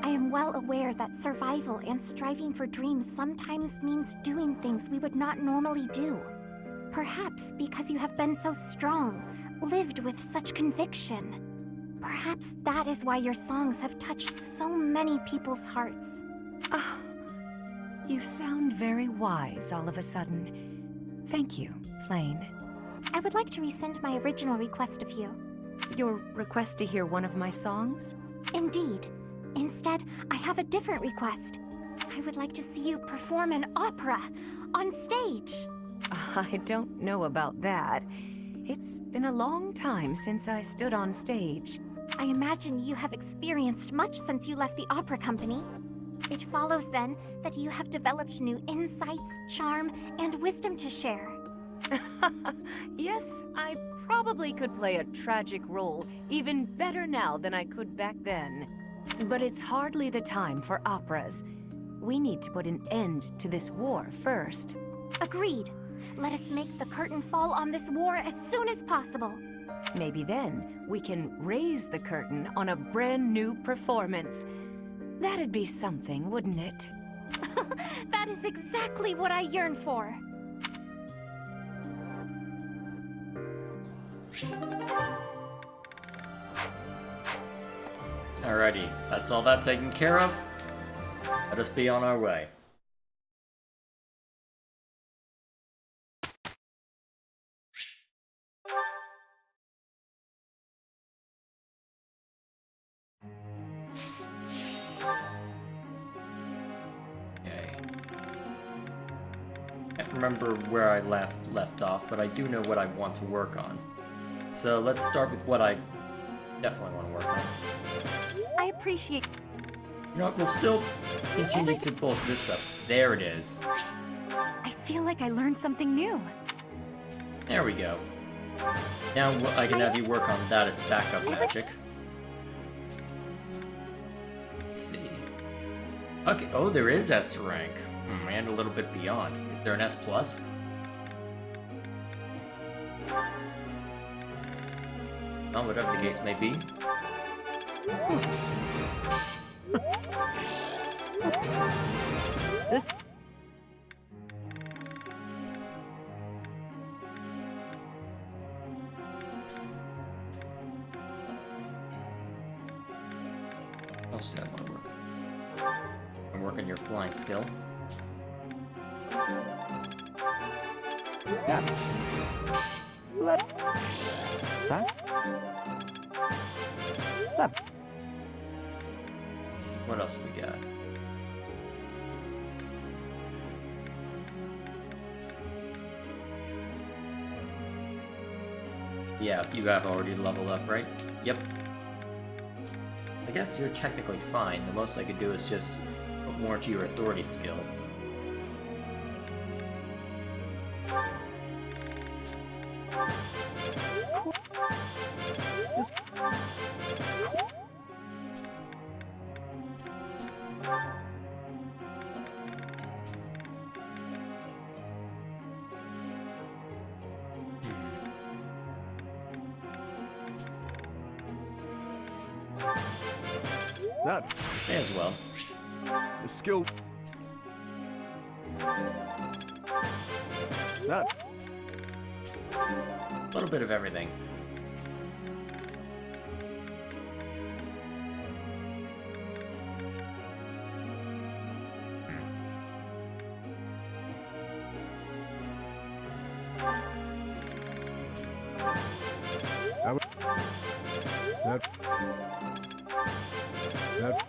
I am well aware that survival and striving for dreams sometimes means doing things we would not normally do. Perhaps because you have been so strong, lived with such conviction. Perhaps that is why your songs have touched so many people's hearts. Oh, you sound very wise all of a sudden. Thank you, Flayn. I would like to rescind my original request of you. Your request to hear one of my songs? Indeed. Instead, I have a different request. I would like to see you perform an opera on stage. I don't know about that. It's been a long time since I stood on stage. I imagine you have experienced much since you left the opera company. It follows then that you have developed new insights, charm, and wisdom to share. Yes, I probably could play a tragic role even better now than I could back then. But it's hardly the time for operas. We need to put an end to this war first. Agreed. Let us make the curtain fall on this war as soon as possible. Maybe then we can raise the curtain on a brand new performance. That'd be something, wouldn't it? That is exactly what I yearn for. Alrighty, that's all that taken care of. Let us be on our way. Can't remember where I last left off, but I do know what I want to work on. So let's start with what I definitely want to work on. I appreciate... You know what, we'll still continue to bulk this up. There it is. I feel like I learned something new. There we go. Now I can have you work on that as backup magic. Let's see. Okay, oh, there is S rank. And a little bit beyond. Is there an S+? Oh, whatever the case may be. This... What else did I want to work? I'm working your flying skill. Yeah. That? What else we got? Yeah, you have already leveled up, right? Yep. So I guess you're technically fine. The most I could do is just put more to your authority skill. That May as well. the skill. That A little bit of everything. That...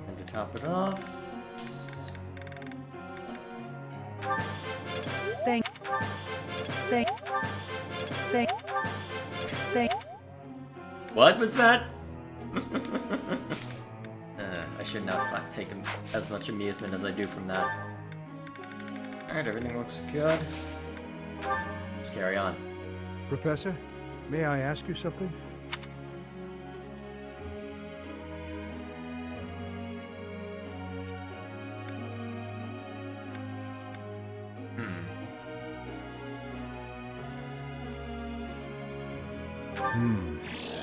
And to top it off... What was that? I should not take as much amusement as I do from that. Alright, everything looks good. Let's carry on. Professor, may I ask you something?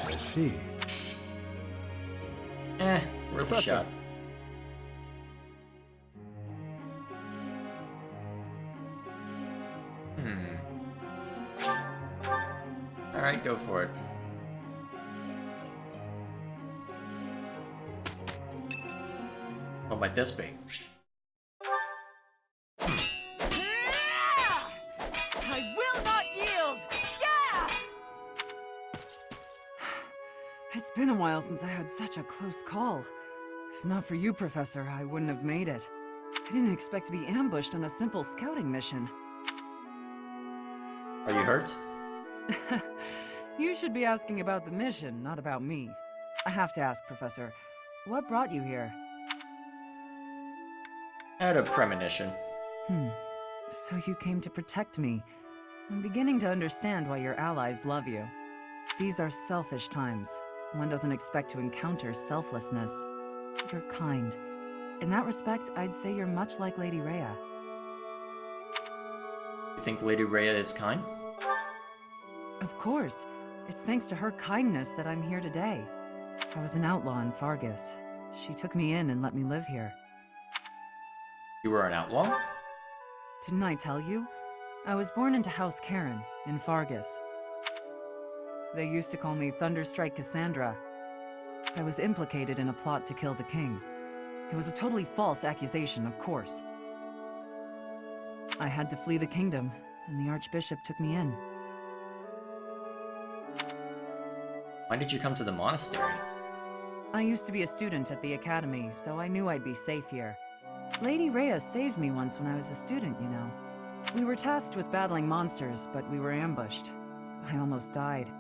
I see. Worth a shot. Alright, go for it. What might this be? I will not yield! Yeah! It's been a while since I had such a close call. If not for you, Professor, I wouldn't have made it. I didn't expect to be ambushed on a simple scouting mission. Are you hurt? You should be asking about the mission, not about me. I have to ask, Professor, what brought you here? I had a premonition. So you came to protect me. I'm beginning to understand why your allies love you. These are selfish times. One doesn't expect to encounter selflessness. You're kind. In that respect, I'd say you're much like Lady Rhea. You think Lady Rhea is kind? Of course. It's thanks to her kindness that I'm here today. I was an outlaw in Fargus. She took me in and let me live here. You were an outlaw? Didn't I tell you? I was born into House Karen in Fargus. They used to call me Thunderstrike Cassandra. I was implicated in a plot to kill the king. It was a totally false accusation, of course. I had to flee the kingdom, and the Archbishop took me in. Why did you come to the monastery? I used to be a student at the academy, so I knew I'd be safe here. Lady Rhea saved me once when I was a student, you know. We were tasked with battling monsters, but we were ambushed. I almost died.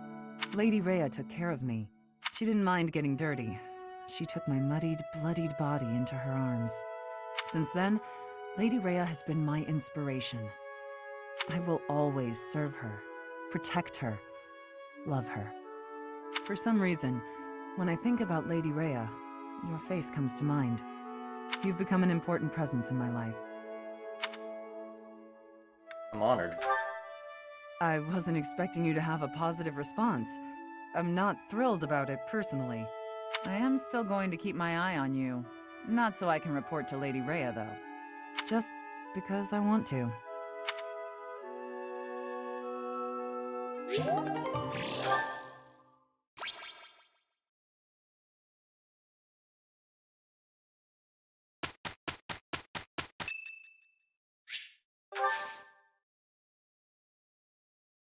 Lady Rhea took care of me. She didn't mind getting dirty. She took my muddied, bloodied body into her arms. Since then, Lady Rhea has been my inspiration. I will always serve her, protect her, love her. For some reason, when I think about Lady Rhea, your face comes to mind. You've become an important presence in my life. I'm honored. I wasn't expecting you to have a positive response. I'm not thrilled about it personally. I am still going to keep my eye on you. Not so I can report to Lady Rhea, though. Just because I want to.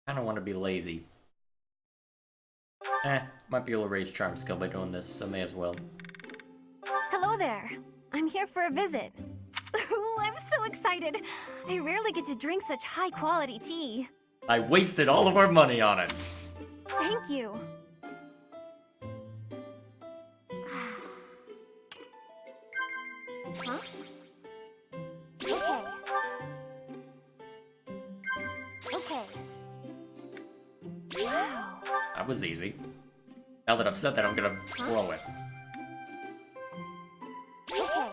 I don't want to be lazy. Might be able to raise charm skill by doing this, so may as well. Hello there. I'm here for a visit. Ooh, I'm so excited. I rarely get to drink such high-quality tea. I wasted all of our money on it. Thank you. Huh? Okay. Okay. Wow. That was easy. Now that I've said that, I'm gonna throw it. Okay.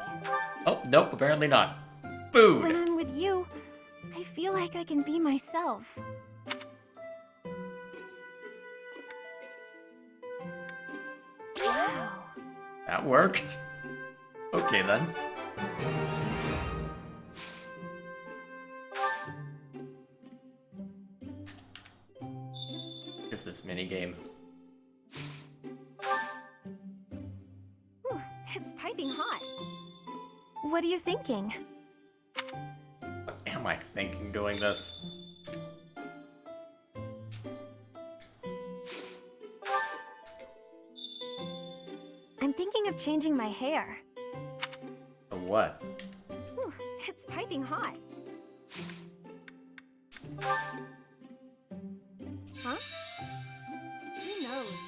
Oh, nope, apparently not. Food! When I'm with you, I feel like I can be myself. Wow. That worked. Okay then. Is this minigame? Ooh, it's piping hot. What are you thinking? What am I thinking doing this? I'm thinking of changing my hair. For what? Ooh, it's piping hot. Huh? Who knows?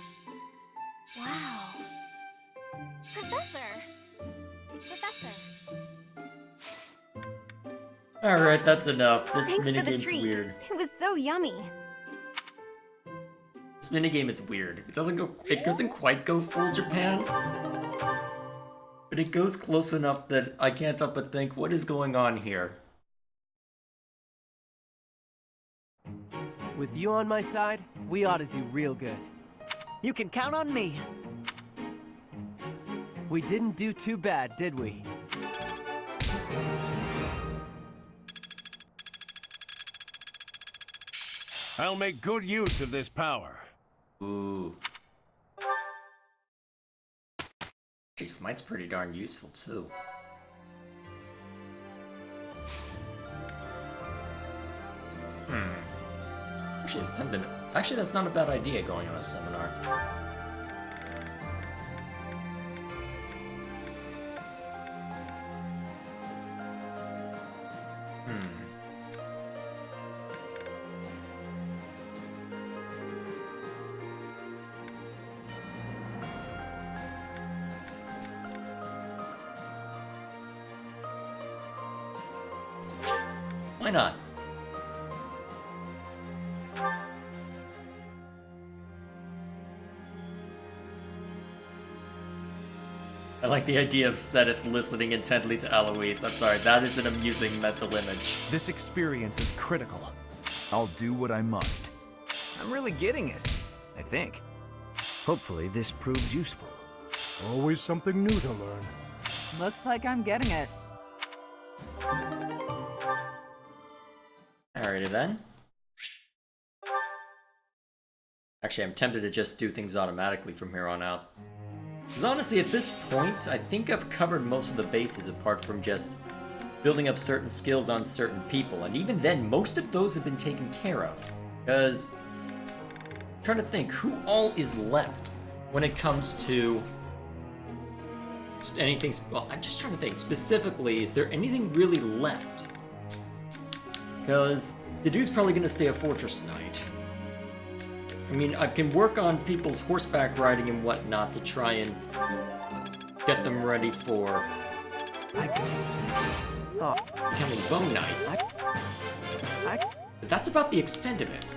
Alright, that's enough. This Thanks for the minigame's treat. weird. It was so yummy. This minigame is weird. It doesn't quite go full Japan. But it goes close enough that I can't help but think, what is going on here? With you on my side, we ought to do real good. You can count on me. We didn't do too bad, did we? I'll make good use of this power. Ooh. Actually, Smite's pretty darn useful, too. Actually, it's tempting. Actually, that's not a bad idea, going on a seminar. Why not? I like the idea of Seth listening intently to Eloise. I'm sorry, that is an amusing mental image. This experience is critical. I'll do what I must. I'm really getting it, I think. Hopefully this proves useful. Always something new to learn. Looks like I'm getting it. Alrighty then. Actually, I'm tempted to just do things automatically from here on out. Because honestly, at this point, I think I've covered most of the bases apart from just building up certain skills on certain people. And even then, most of those have been taken care of. Because I'm trying to think, who all is left when it comes to anything. Well, I'm just trying to think specifically, is there anything really left? Because the dude's probably going to stay a fortress knight. I mean, I can work on people's horseback riding and whatnot to try and get them ready for becoming bone knights. But that's about the extent of it.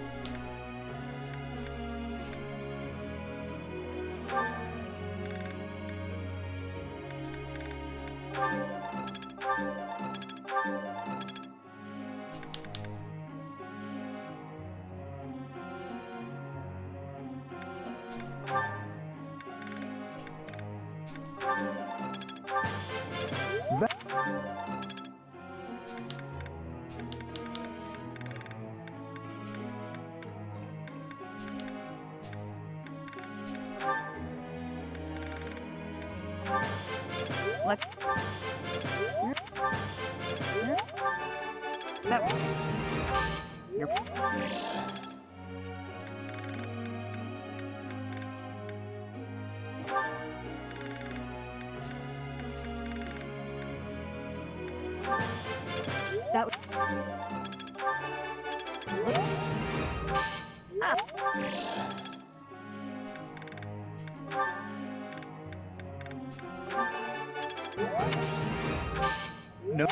No.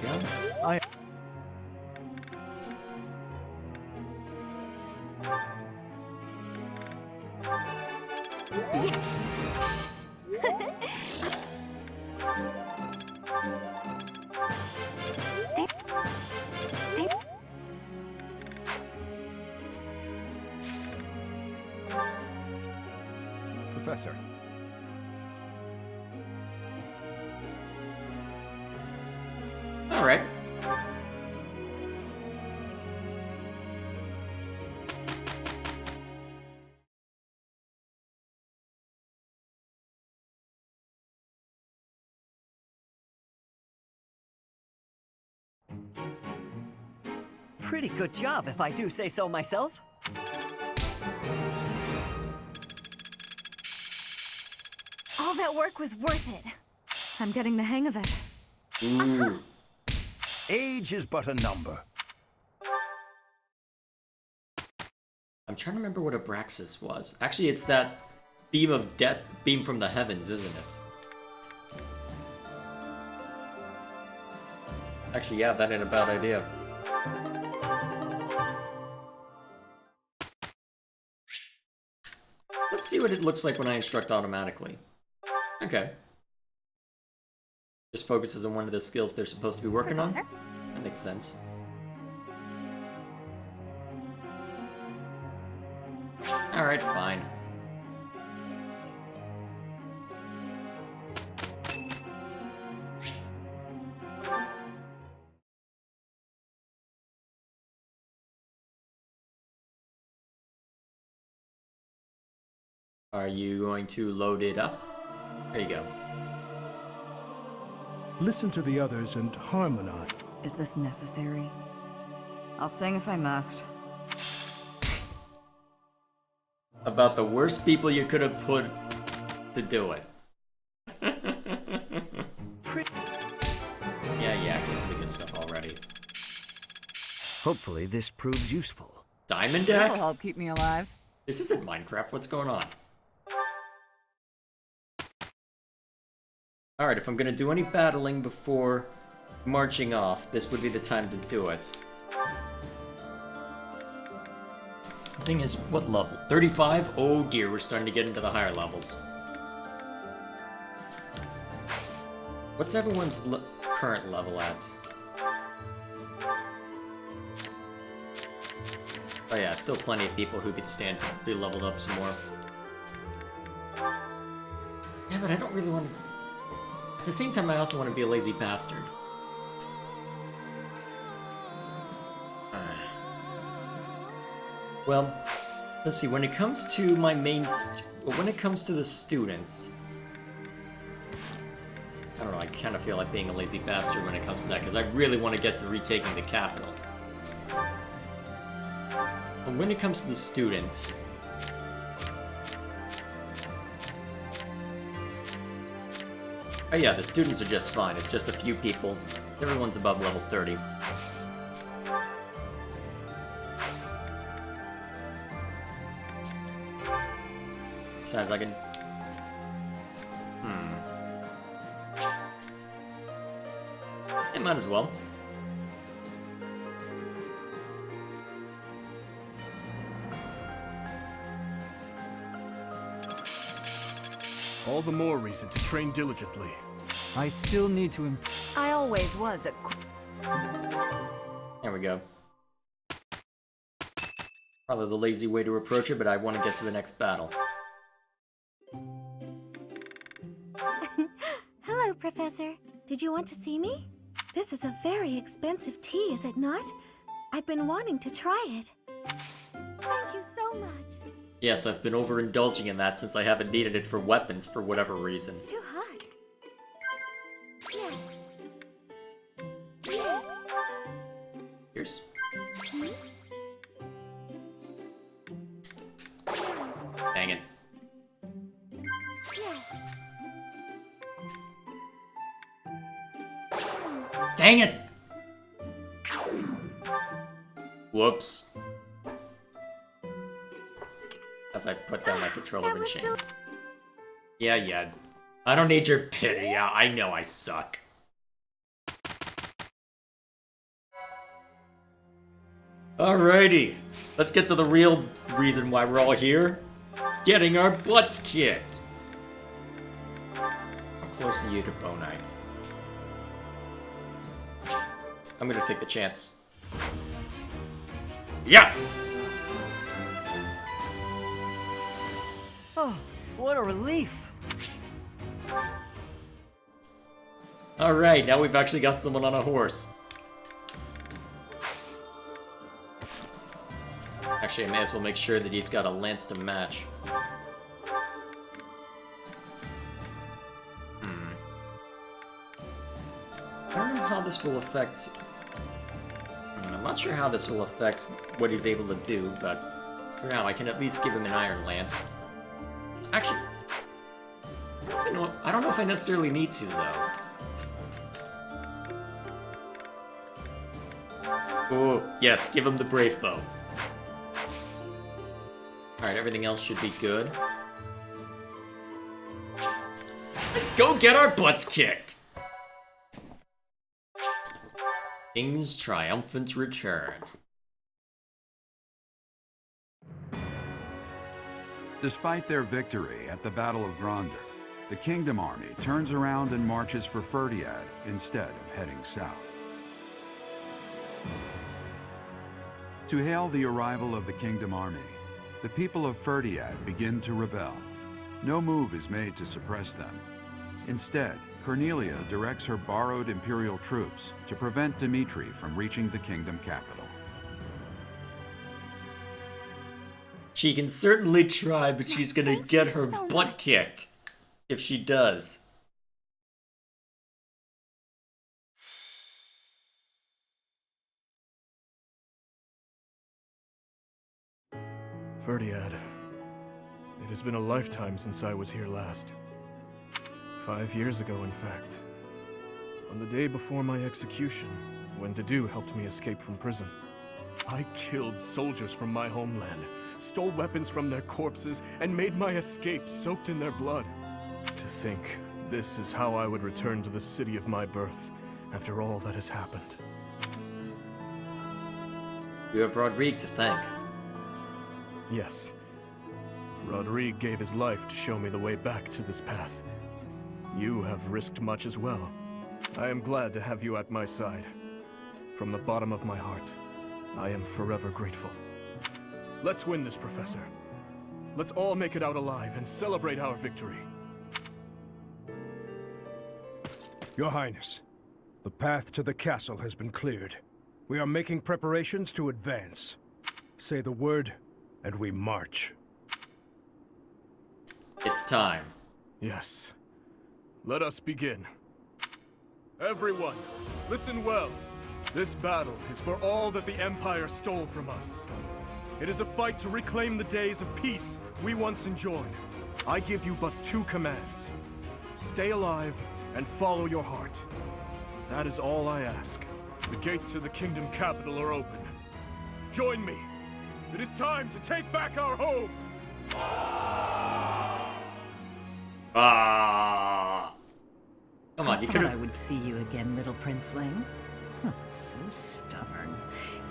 There we go. Professor. All right. Pretty good job, if I do say so myself. All that work was worth it. I'm getting the hang of it. Ooh. Age is but a number. I'm trying to remember what Abraxas was. Actually, it's that beam of death, beam from the heavens, isn't it? Actually, yeah, that ain't a bad idea. Let's see what it looks like when I instruct automatically. Okay. Just focuses on one of the skills they're supposed to be working on. That makes sense. Alright, fine. Are you going to load it up? There you go. Listen to the others and harmonize. Is this necessary? I'll sing if I must. About the worst people you could have put to do it. Yeah, get to the good stuff already. Hopefully this proves useful. Diamond This'll Axe? help keep me alive. This isn't Minecraft, what's going on? Alright, if I'm gonna do any battling before marching off, this would be the time to do it. The thing is, what level? 35? Oh dear, we're starting to get into the higher levels. What's everyone's current level at? Oh yeah, still plenty of people who could stand to be leveled up some more. Yeah, but I don't really want to... At the same time, I also want to be a lazy bastard. Well, let's see, when it comes to my main... when it comes to the students... I don't know, I kind of feel like being a lazy bastard when it comes to that, because I really want to get to retaking the capital. But when it comes to the students... Oh yeah, the students are just fine, it's just a few people. Everyone's above level 30. Besides, I can... It might as well. All the more reason to train diligently. I still need to I always was a... There we go. Probably the lazy way to approach it, but I want to get to the next battle. Hello, Professor. Did you want to see me? This is a very expensive tea, is it not? I've been wanting to try it. Thank you so much. Yes, I've been overindulging in that since I haven't needed it for weapons for whatever reason. Too hot. Yes. Yes. Here's... Dang it. Yes. Dang it! Whoops. As I put down my controller and chain. Yeah. I don't need your pity. Yeah, I know I suck. Alrighty. Let's get to the real reason why we're all here. Getting our butts kicked. How close are you to Bow Knight? I'm gonna take the chance. Yes! Oh, what a relief! Alright, now we've actually got someone on a horse. Actually, I may as well make sure that he's got a lance to match. I don't know how this will affect... I'm not sure how this will affect what he's able to do, but for now I can at least give him an iron lance. Actually, I don't know if I necessarily need to, though. Oh, yes, give him the brave bow. Alright, everything else should be good. Let's go get our butts kicked! King's triumphant return. Despite their victory at the Battle of Gronder, the Kingdom Army turns around and marches for Fhirdiad instead of heading south. To hail the arrival of the Kingdom Army, the people of Fhirdiad begin to rebel. No move is made to suppress them. Instead, Cornelia directs her borrowed Imperial troops to prevent Dimitri from reaching the kingdom capital. She can certainly try, but she's gonna get her butt kicked if she does. Fhirdiad. It has been a lifetime since I was here last. 5 years ago, in fact. On the day before my execution, when Dedue helped me escape from prison. I killed soldiers from my homeland, stole weapons from their corpses, and made my escape soaked in their blood. To think, this is how I would return to the city of my birth, after all that has happened. You have Rodrigue to thank. Yes. Rodrigue gave his life to show me the way back to this path. You have risked much as well. I am glad to have you at my side. From the bottom of my heart, I am forever grateful. Let's win this, Professor. Let's all make it out alive and celebrate our victory. Your Highness, the path to the castle has been cleared. We are making preparations to advance. Say the word, and we march. It's time. Yes. Let us begin. Everyone, listen well. This battle is for all that the Empire stole from us. It is a fight to reclaim the days of peace we once enjoyed. I give you but 2 commands. Stay alive and follow your heart. That is all I ask. The gates to the kingdom capital are open. Join me. It is time to take back our home! Come on, you could I have. would see you again, little princeling. So stubborn.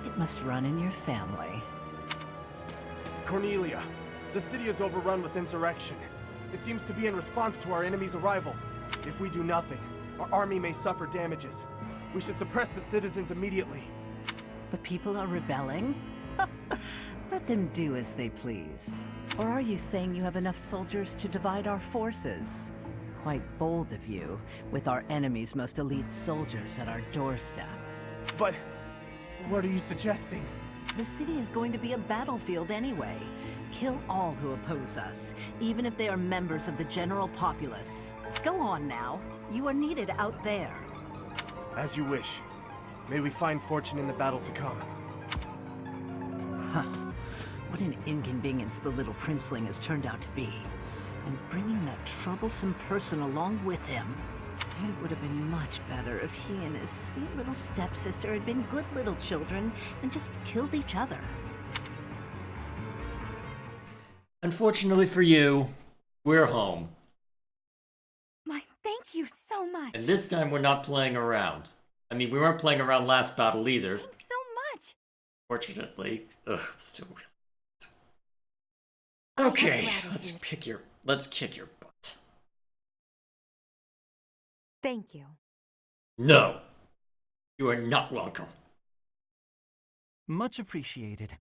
It must run in your family. Cornelia, the city is overrun with insurrection. It seems to be in response to our enemy's arrival. If we do nothing, our army may suffer damages. We should suppress the citizens immediately. The people are rebelling? Let them do as they please. Or are you saying you have enough soldiers to divide our forces? Quite bold of you, with our enemy's most elite soldiers at our doorstep. But what are you suggesting? The city is going to be a battlefield anyway. Kill all who oppose us, even if they are members of the general populace. Go on now. You are needed out there. As you wish. May we find fortune in the battle to come. Huh. What an inconvenience the little princeling has turned out to be. And bringing that troublesome person along with him. It would have been much better if he and his sweet little stepsister had been good little children and just killed each other. Unfortunately for you, we're home. Thank you so much. And this time we're not playing around. I mean, we weren't playing around last battle either. Thanks so much. Fortunately. Ugh, still really. Okay, let's kick your butt. Thank you. No. You are not welcome. Much appreciated.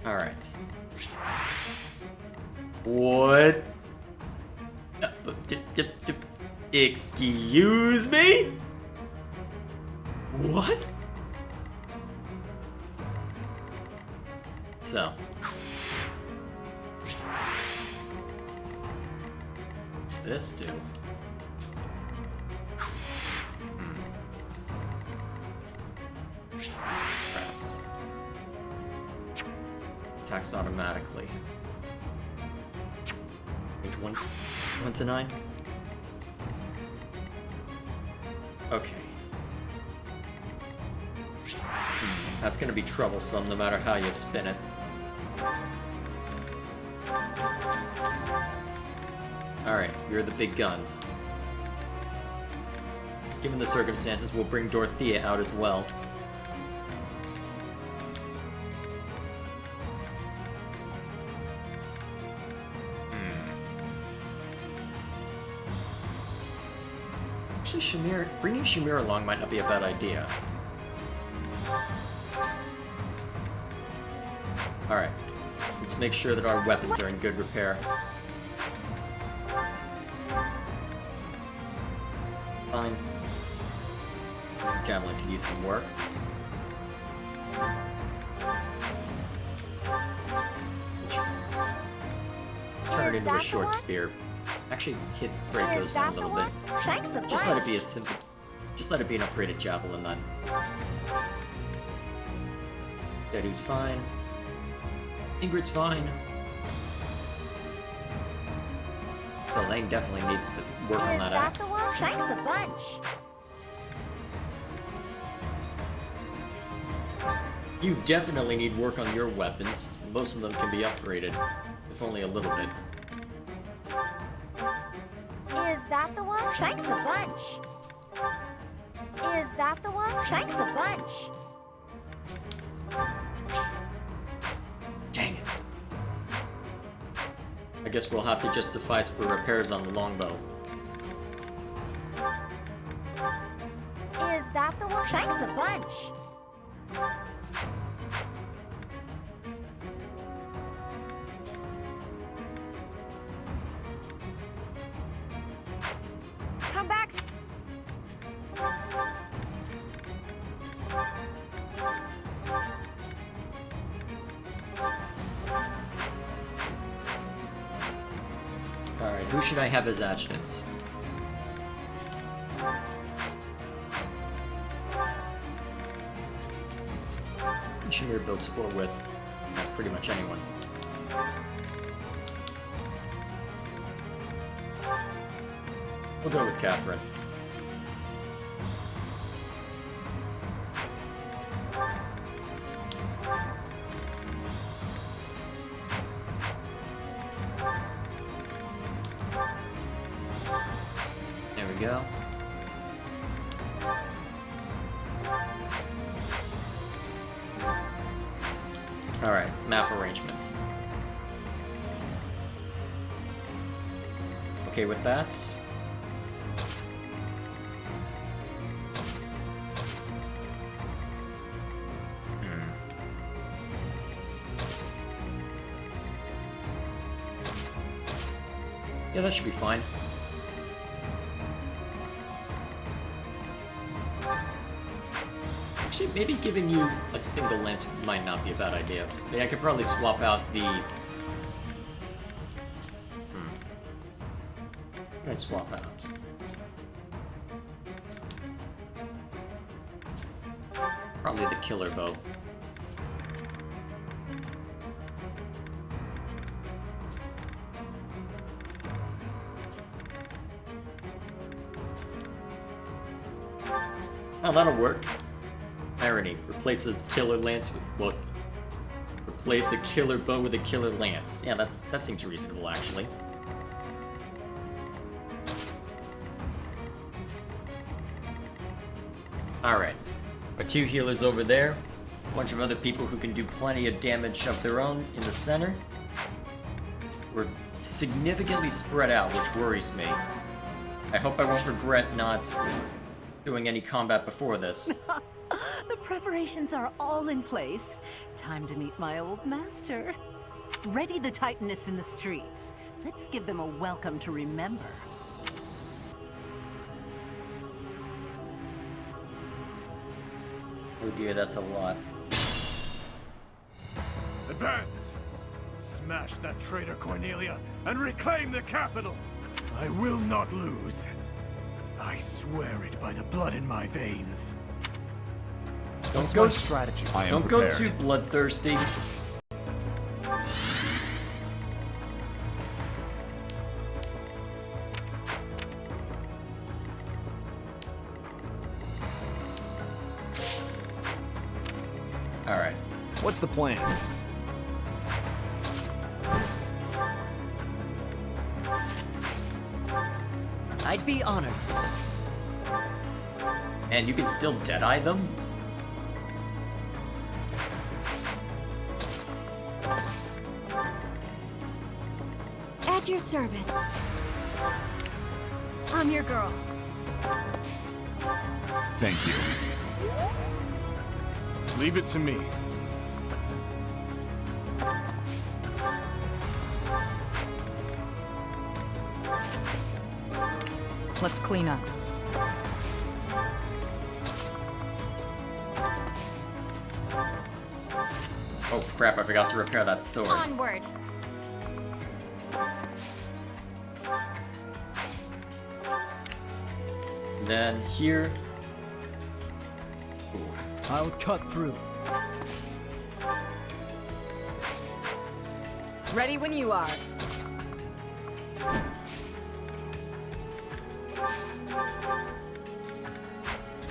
Alright. What? Excuse me? What? So. What's this do? Perhaps. Attacks automatically. Range 1 to 9? Okay. That's gonna be troublesome no matter how you spin it. Alright, you're the big guns. Given the circumstances, we'll bring Dorothea out as well. Actually, bringing Shamir along might not be a bad idea. Alright, let's make sure that our weapons are in good repair. Fine. Javelin could use some work. Let's turn it into a short spear. Actually, hit break those down a little bit. Thanks a bunch. Just let it be a simple. Just let it be an upgraded javelin then. Deadu's fine. Ingrid's fine. So Lane definitely needs to work on that axe. Thanks a bunch. You definitely need work on your weapons. Most of them can be upgraded, if only a little bit. Is that the one? Thanks a bunch. Is that the one? Thanks a bunch. Dang it. I guess we'll have to just suffice for repairs on the longbow. Is that the one? Thanks a bunch. Come back. Alright, who should I have as adjutants? Shamir builds support with pretty much anyone. We'll go with Catherine. There we go. Alright, map arrangement. Okay with that? Yeah, that should be fine. Actually, maybe giving you a single lance might not be a bad idea. I mean, I could probably swap out the... What can I swap out? Probably the killer bow. Oh, that'll work. Irony. Replace a killer lance with... Well, replace a killer bow with a killer lance. Yeah, that seems reasonable, actually. Alright. Our two healers over there. A bunch of other people who can do plenty of damage of their own in the center. We're significantly spread out, which worries me. I hope I won't regret not doing any combat before this. The preparations are all in place. Time to meet my old master. Ready the Titaness in the streets. Let's give them a welcome to remember. Oh dear, that's a lot. Advance! Smash that traitor Cornelia and reclaim the capital! I will not lose. I swear it by the blood in my veins. Don't go strategy. Don't go too bloodthirsty. All right. What's the plan? I'd be honored. And you can still Deadeye them? At your service. I'm your girl. Thank you. Leave it to me. Let's clean up. Oh crap, I forgot to repair that sword. Onward. And then here... Ooh. I'll cut through. Ready when you are.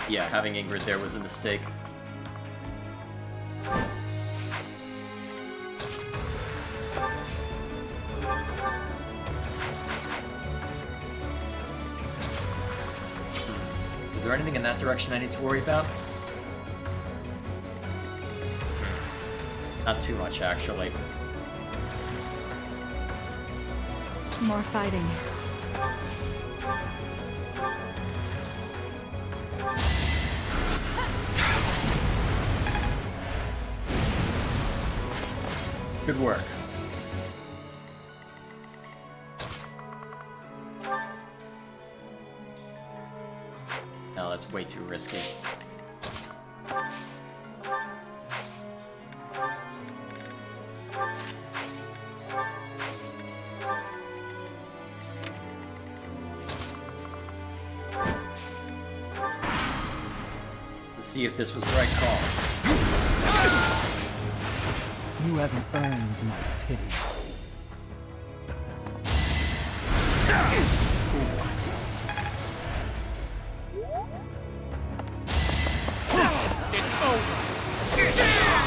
Yeah, having Ingrid there was a mistake. Is there anything in that direction I need to worry about? Not too much, actually. More fighting. Good work. No, that's way too risky. Let's see if this was the right call. You haven't earned my pity.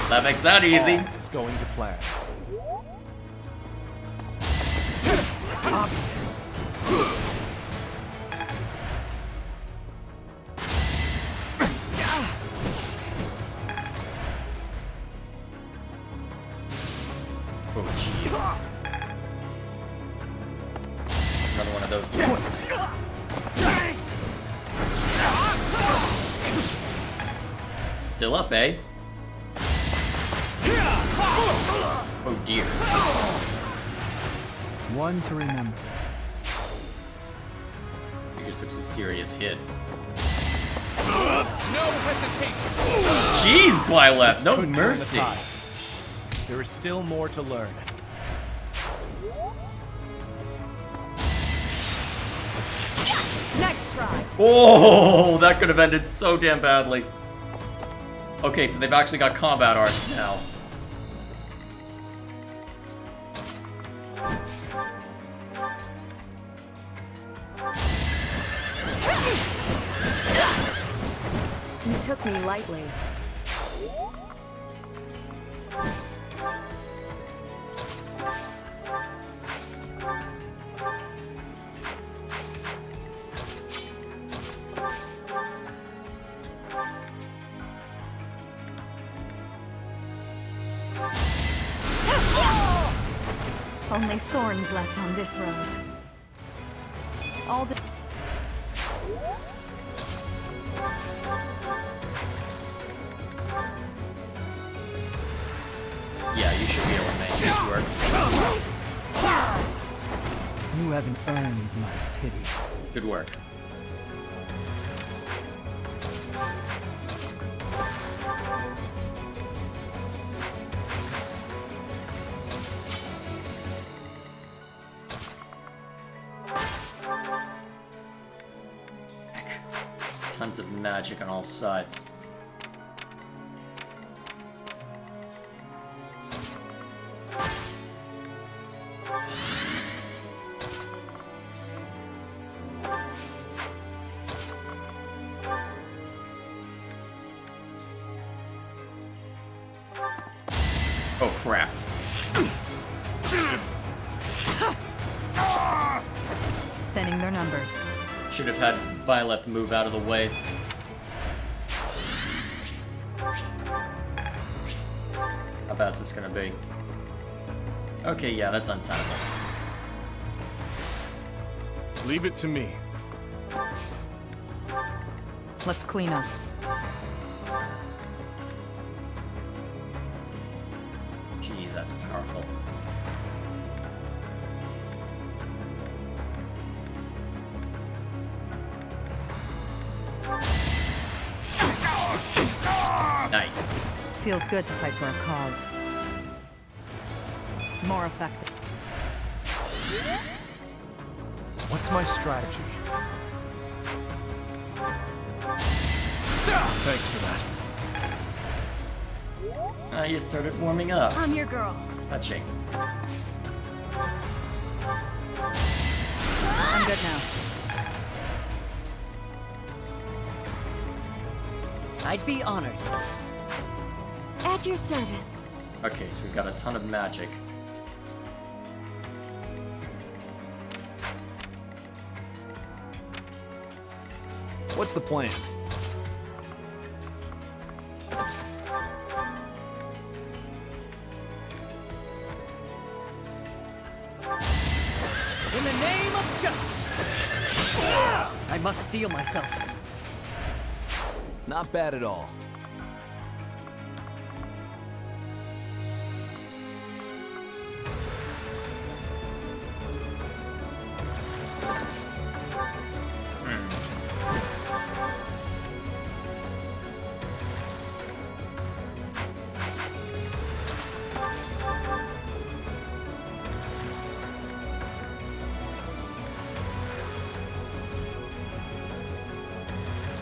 That makes that easy. It's going to plan. Obvious. Oh, jeez. Another one of those things. Still up, eh? Oh dear. One to remember. You just took some serious hits. No hesitation. Jeez, Byleth, no Could turn the mercy. tides. There is still more to learn. Nice try. Oh, that could have ended so damn badly. Okay, so they've actually got combat arts now. You took me lightly. Only thorns left on this rose. All the... Yeah, you should be able to make this work. You haven't earned my pity. Good work. Tons of magic on all sides. Oh crap. Thinning their numbers. Should have had Byleth move out of the way. How bad is this gonna be? Okay, yeah, that's untenable. Leave it to me. Let's clean up. Jeez, that's powerful. Nice. Feels good to fight for a cause. More effective. What's my strategy? Thanks for that. You started warming up. I'm your girl. Touching. I'm good now. I'd be honored. At your service. Okay, so we've got a ton of magic. What's the plan? In the name of justice! I must steel myself. Not bad at all.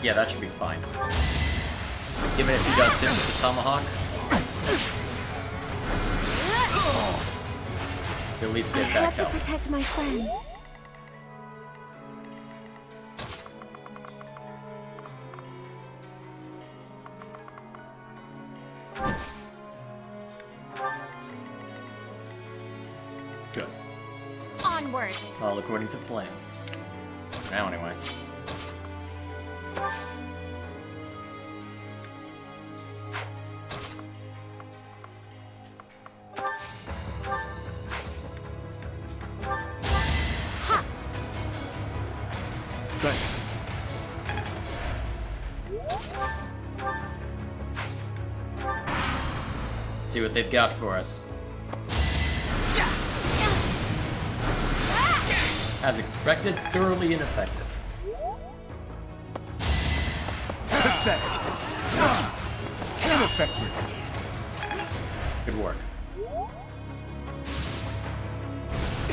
Yeah, that should be fine. Even if he does hit with the tomahawk, he'll at least I get had back to up. protect my friends. Good. Onward. All according to plan. Now, anyway. Thanks. See what they've got for us. As expected, thoroughly ineffective. Pathetic. Ineffective. Good work.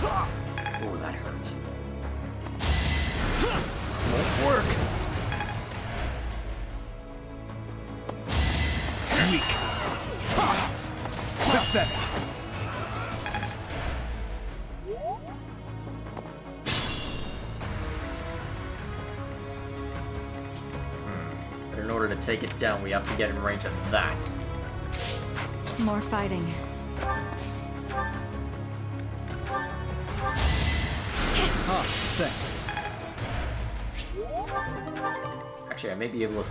Oh, that hurts. Won't work. Weak. Pathetic. But in order to take it down, we have to get in range of that. More fighting. Huh, thanks. Actually, I may be able to...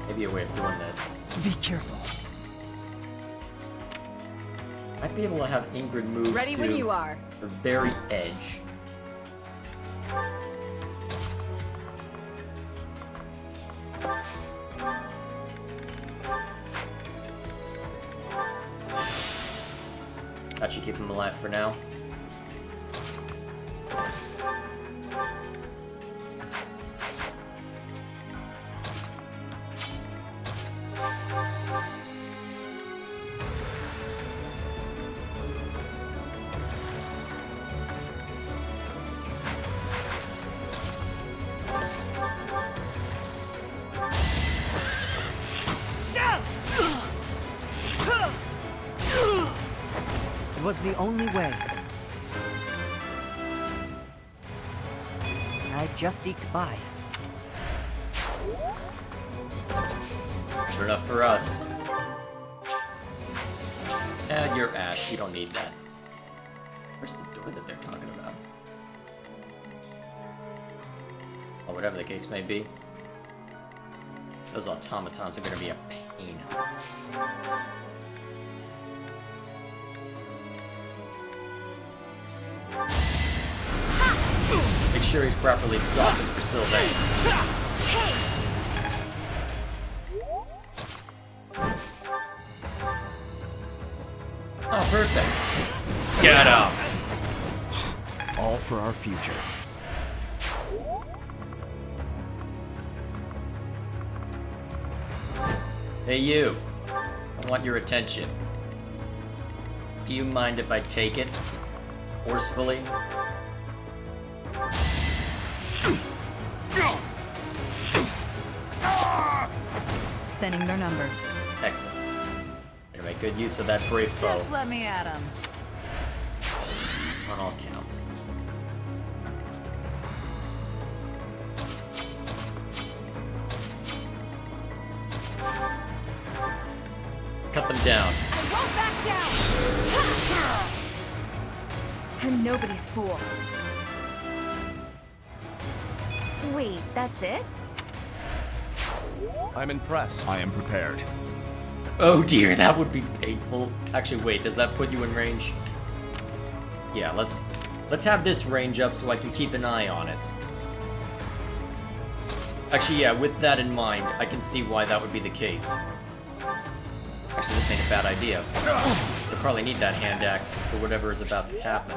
Maybe a way of doing this. Be careful. Might be able to have Ingrid move Ready to when you are. the very edge. That should keep him alive for now. It was the only way. I just eked by. Good enough for us. You're Ash, you don't need that. Where's the door? druid that they're talking about. Or whatever the case may be. Those automatons are gonna be a pain. Make sure he's properly softened for Sylvain. Oh, perfect. Get him! All for our future. Hey you, I want your attention. Do you mind if I take it? Forcefully? Thinning their numbers. Excellent. Gonna make good use of that brave foe. Just let me at him. On all counts. Cut them down. I won't back down! I'm nobody's fool. Wait, that's it? I'm impressed. I am prepared. Oh dear, that would be painful. Actually, wait, does that put you in range? Yeah, let's have this range up so I can keep an eye on it. Actually, yeah, with that in mind, I can see why that would be the case. Actually, this ain't a bad idea. You'll probably need that hand axe for whatever is about to happen.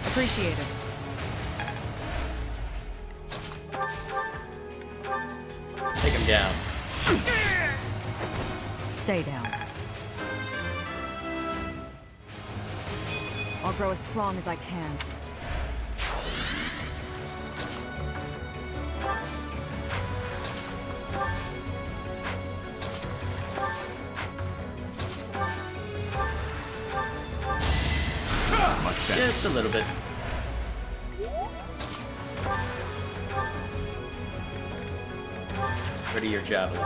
Appreciate it. Take him down. Stay down. I'll grow as strong as I can. Just a little bit. Ready your javelin.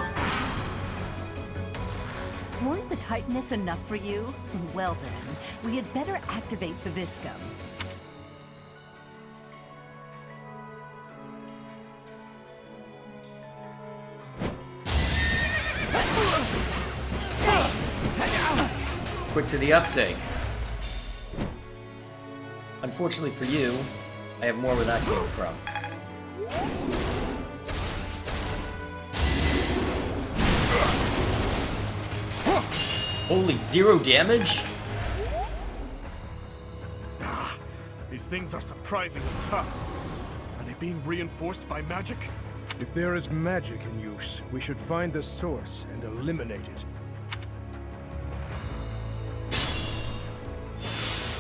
Weren't the Titanists enough for you? Well then, we had better activate the Viscum. Quick to the uptake. Unfortunately for you, I have more where that came from. Holy, 0 damage? These things are surprisingly tough. Are they being reinforced by magic? If there is magic in use, we should find the source and eliminate it.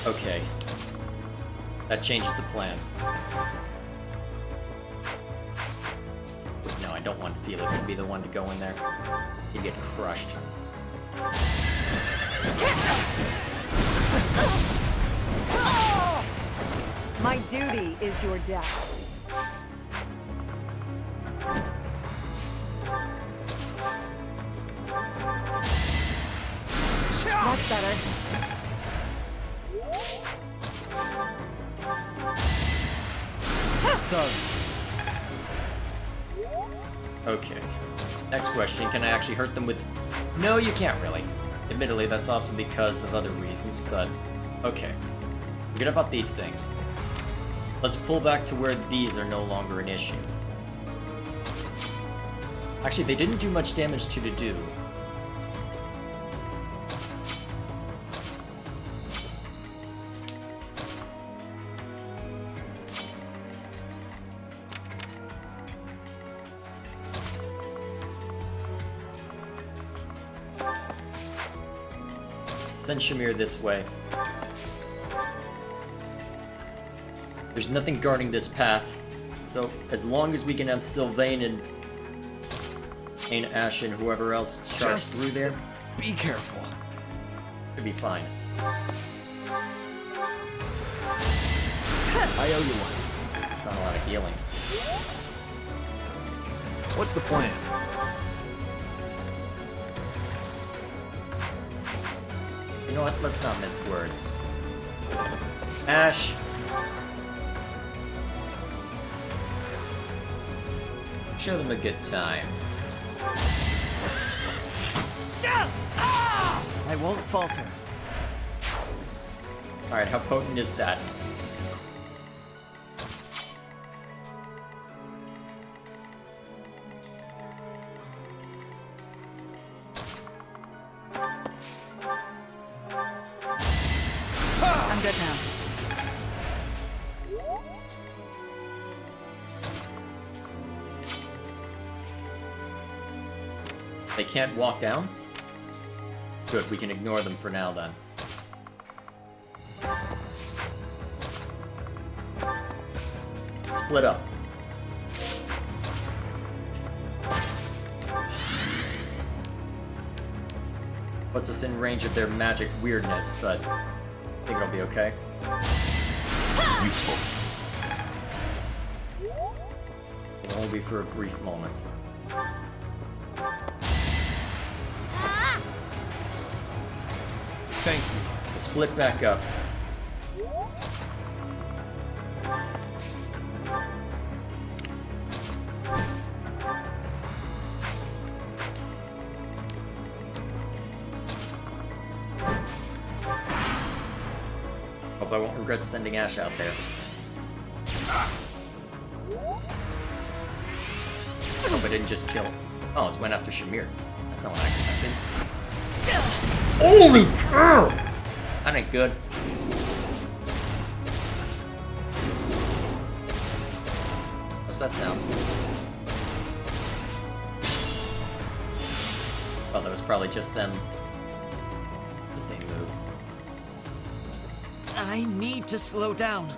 Okay. That changes the plan. No, I don't want Felix to be the one to go in there. He'd get crushed. My duty is your death. That's better. Sorry. Okay. Next question, can I actually hurt them with... No, you can't really. Admittedly, that's also because of other reasons, but... Okay. Forget about these things. Let's pull back to where these are no longer an issue. Actually, they didn't do much damage to the do. Send Shamir this way. There's nothing guarding this path, so as long as we can have Sylvain and Ash and whoever else charge through there, Be careful. should be fine. I owe you one. It's not a lot of healing. What's the plan? You know what? Let's not mince words. Ash! Show them a good time. I won't falter. Alright, how potent is that? I'm good now. They can't walk down? Good, we can ignore them for now then. Split up. Puts us in range of their magic weirdness, but I think it'll be okay. Useful. It'll only be for a brief moment. Thank you. We'll split back up. Hope I won't regret sending Ash out there. Hope I didn't just kill. Oh, it went after Shamir. That's not what I expected. Holy cow! That ain't good. What's that sound? Oh, that was probably just them. Did they move? I need to slow down.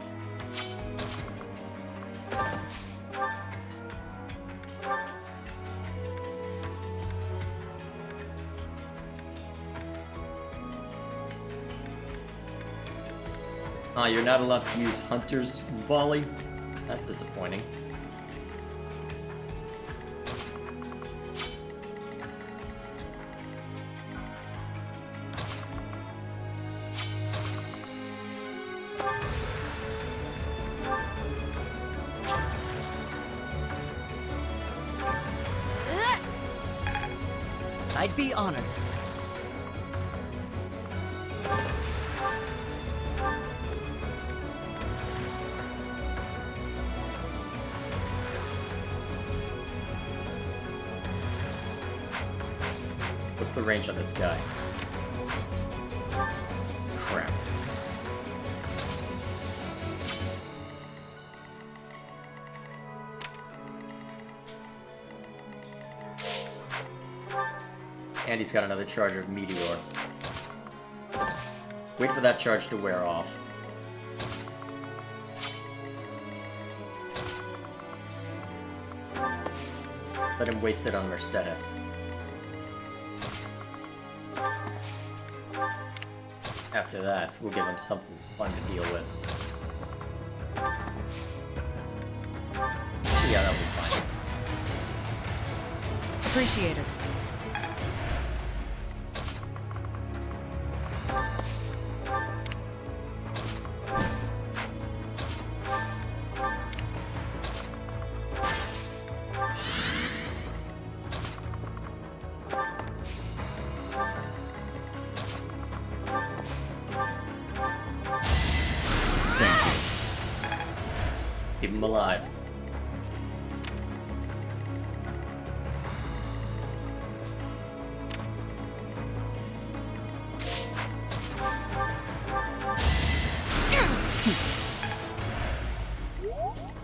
You're not allowed to use Hunter's Volley? That's disappointing. I'd be honored. What's the range on this guy? Crap. And he's got another charge of Meteor. Wait for that charge to wear off. Let him waste it on Mercedes. After that, we'll give him something fun to deal with. Yeah, that'll be fine. Appreciate it. Keep him alive.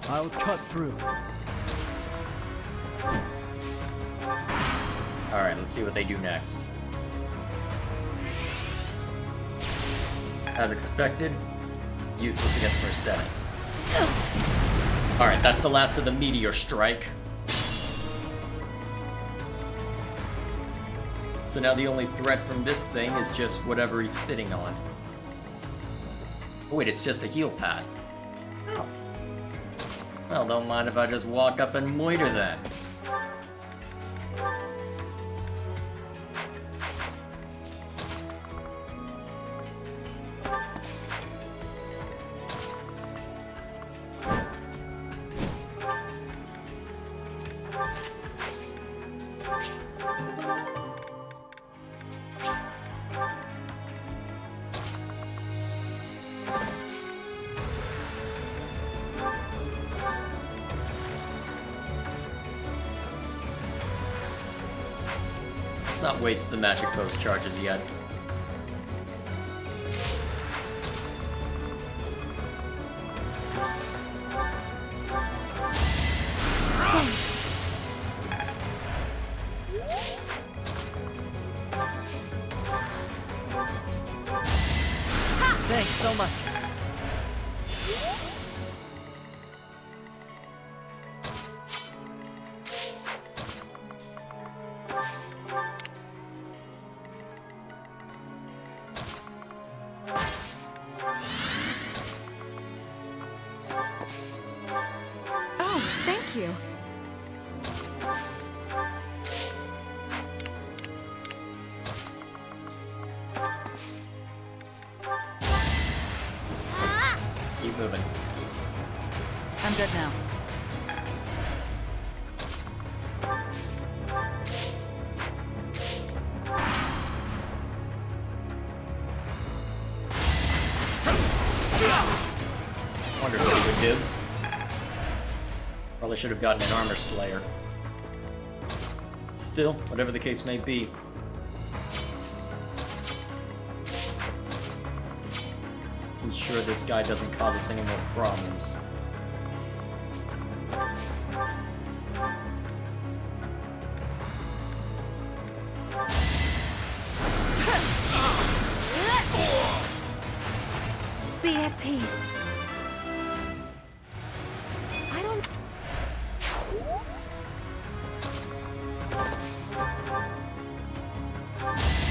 I'll cut through. Alright, let's see what they do next. As expected, useless against Mercedes. Alright, that's the last of the Meteor Strike. So now the only threat from this thing is just whatever he's sitting on. Oh wait, it's just a heal pad. Oh. Well, don't mind if I just walk up and moiter then. Let's not waste the magic post charges yet. Thanks so much. Oh, thank you. Keep moving. I'm good now. Wondered what he would do. Probably should have gotten an armor slayer. Still, whatever the case may be. Let's ensure this guy doesn't cause us any more problems. Be at peace. I don't...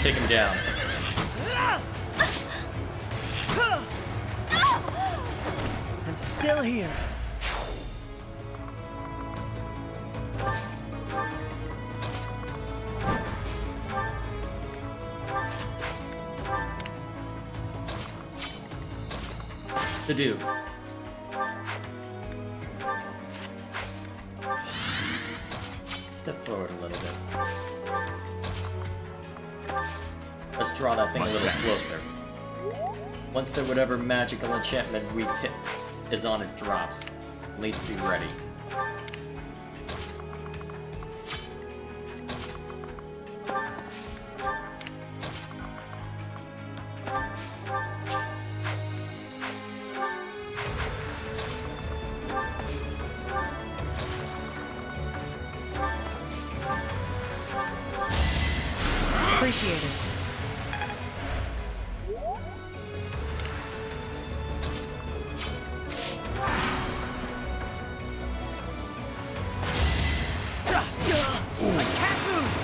Take him down. I'm still here. To do. Step forward a little bit. Let's draw that thing a little closer. Once the whatever magical enchantment we tip is on it drops, we'll need to be ready. Appreciate it. I can't lose!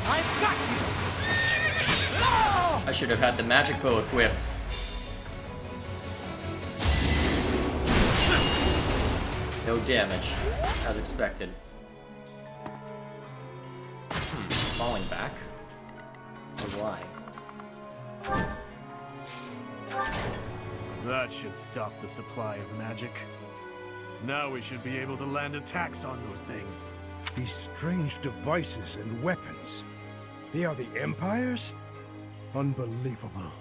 I've got you! I should have had the magic bow equipped. No damage, as expected. Falling back? Or why? That should stop the supply of magic. Now we should be able to land attacks on those things. These strange devices and weapons. They are the Empire's? Unbelievable.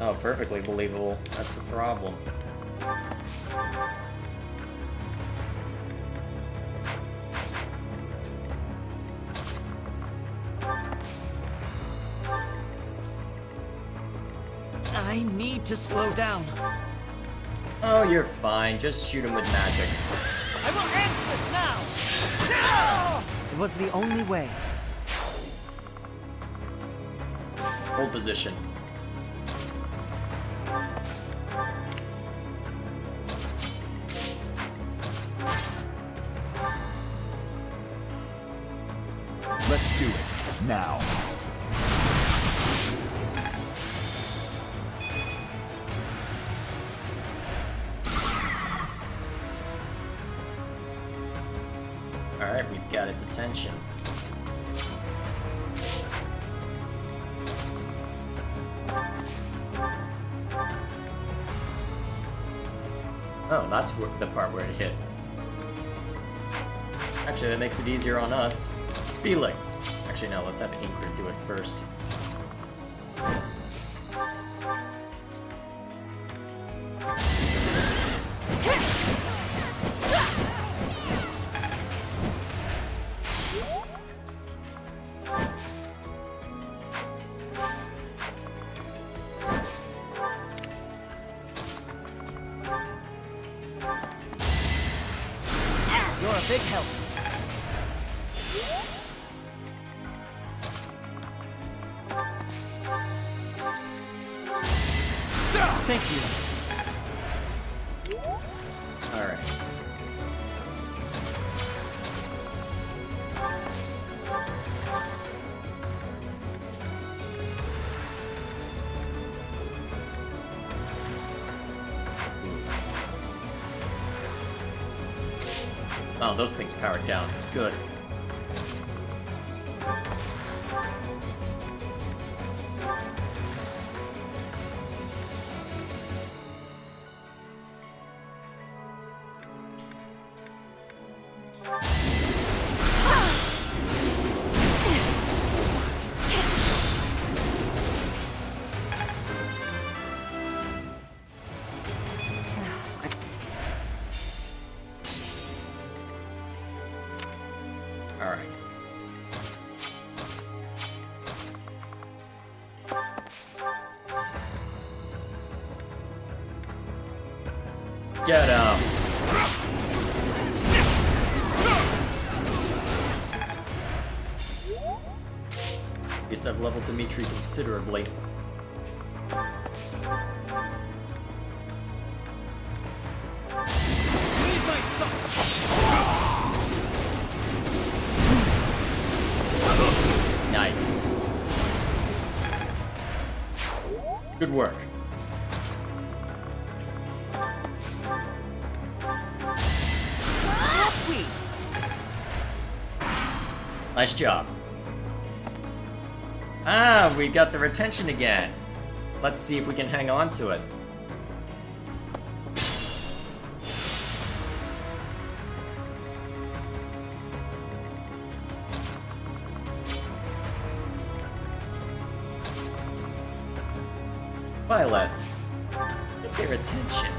Oh, perfectly believable. That's the problem. I need to slow down. Oh, you're fine. Just shoot him with magic. I will end this now! It was the only way. Hold position. Let's do it, now. Alright, we've got its attention. Oh, that's the part where it hit. Actually, that makes it easier on us. Felix. Actually, no, let's have Ingrid do it first. You're a big help. Thank you. Alright. Oh, those things powered down. Good. Alright. Get him! At least I've leveled Dimitri considerably. Nice. Good work. Sweet. Nice job. Ah, we got the retention again. Let's see if we can hang on to it. Violet, get their attention.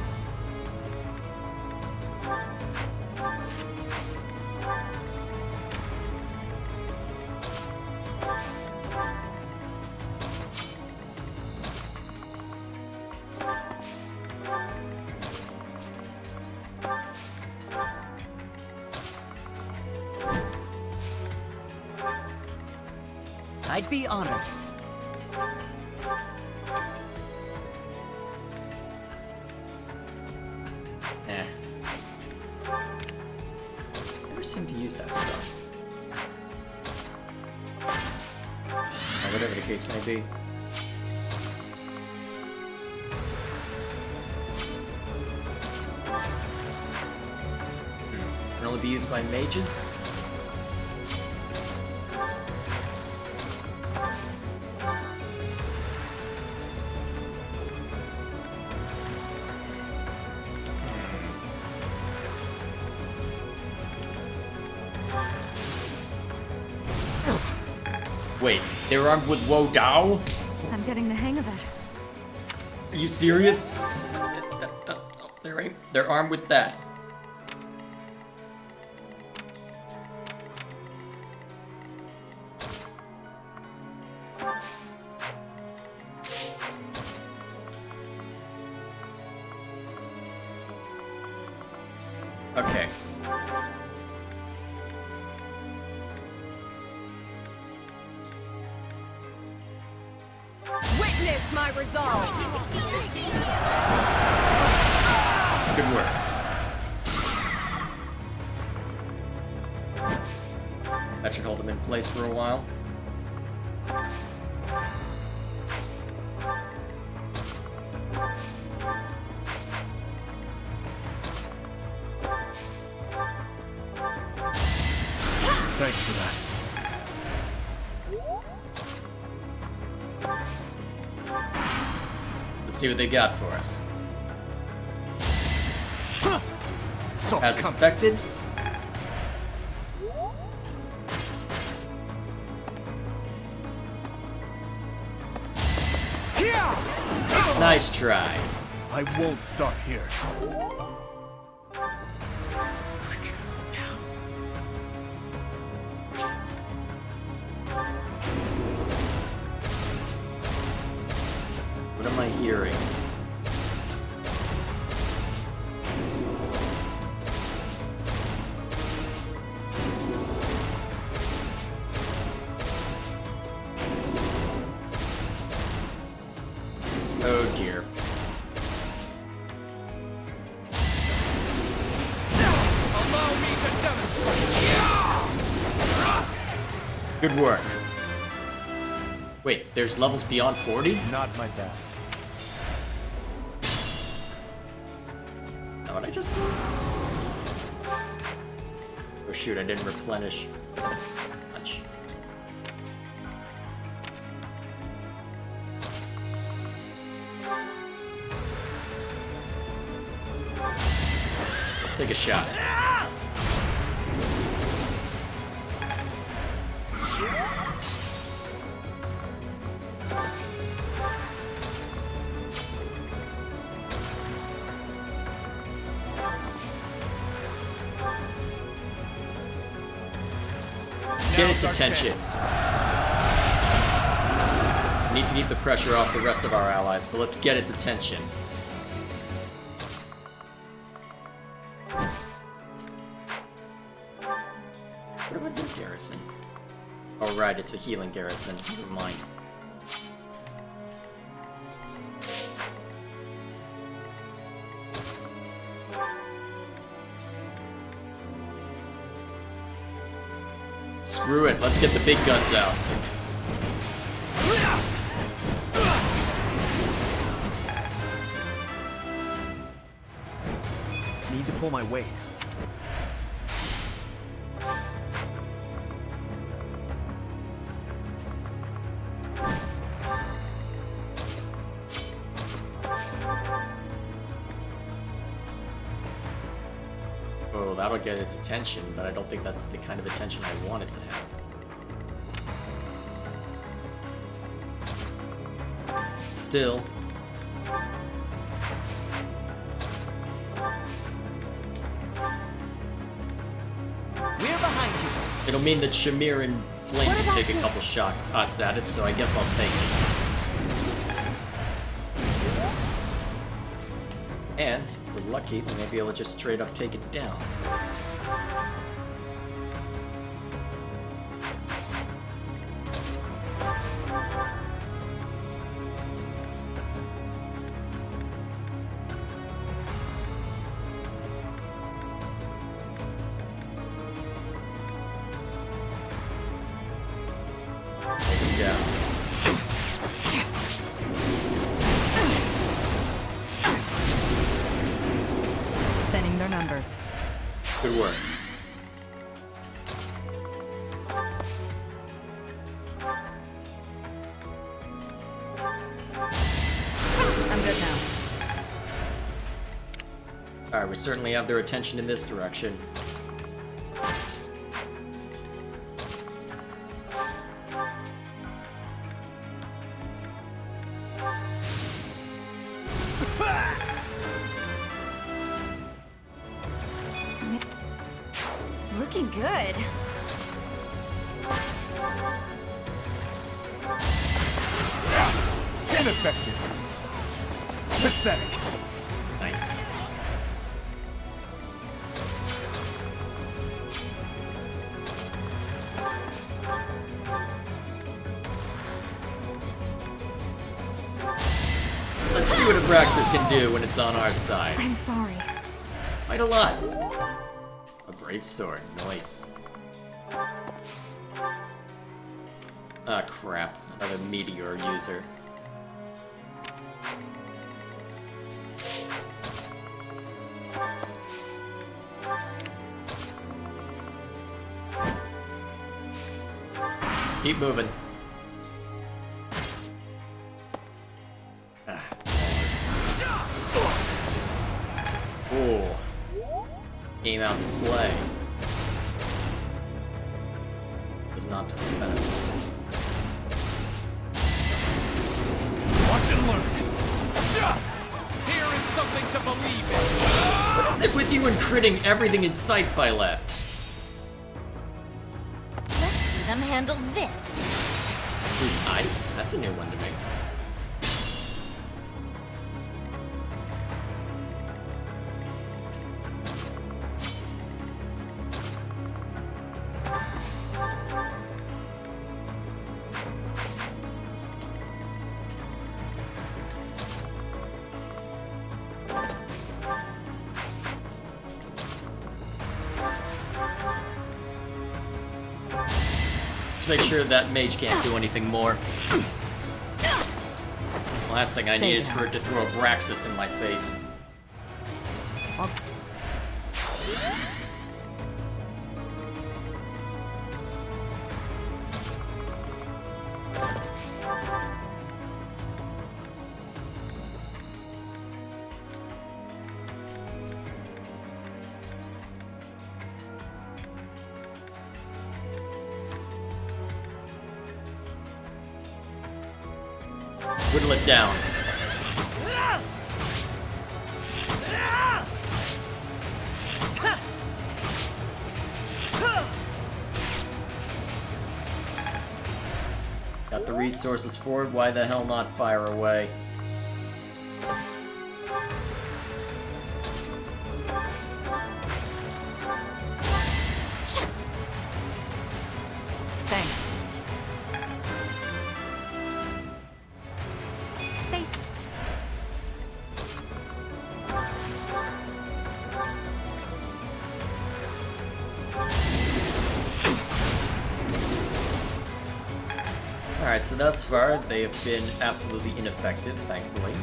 I'd be honored. Never seem to use that stuff. Or whatever the case may be. Can only be used by mages? Wait, they're armed with Wo Dao? I'm getting the hang of it. Are you serious? They're armed with that. Okay. Witness my resolve. Good work. That should hold them in place for a while. Thanks for that. Let's see what they got for us. So as expected. Nice try. I won't stop here. What am I hearing? Oh dear. Allow me to demonstrate. Good work. Wait, there's levels beyond 40? Not my best. Now what I just saw? Oh shoot, I didn't replenish much. Take a shot. Get its attention. We need to keep the pressure off the rest of our allies, so let's get its attention. What about the garrison? Oh right, it's a healing garrison. Never mind. Screw it, let's get the big guns out. Need to pull my weight. Oh, that'll get its attention, but I don't think that's the kind of attention I want it to have. Still. We're behind you. It'll mean that Shamir and Flame can take a couple shots at it, so I guess I'll take it. And, if we're lucky, then maybe I'll just straight up take it down. Take him down. Thinning their numbers. Good work. I'm good now. Alright, we certainly have their attention in this direction. Looking good. Ineffective. Pathetic. Nice. Let's see what Abraxas can do when it's on our side. I'm sorry. Quite a lot. A brave sword, nice. Ah, crap. Another meteor user. Keep moving. Ooh. Game out to play. Was not to our benefit. Watch and learn. Here is something to believe in. What is it with you and critting everything in sight, Byleth? Let's see them handle this. Ooh, ice? That's a new one to me. Make sure that mage can't do anything more. Last thing I need is for it to throw a Braxis in my face. Whittle it down. Got the resources for it, why the hell not fire away? Thanks. Alright, so thus far, they have been absolutely ineffective, thankfully.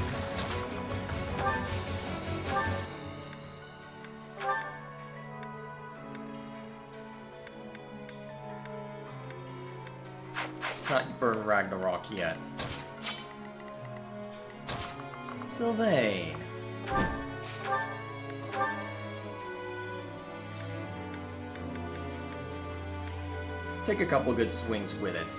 Let's not burn Ragnarok yet. Sylvain. Take a couple good swings with it.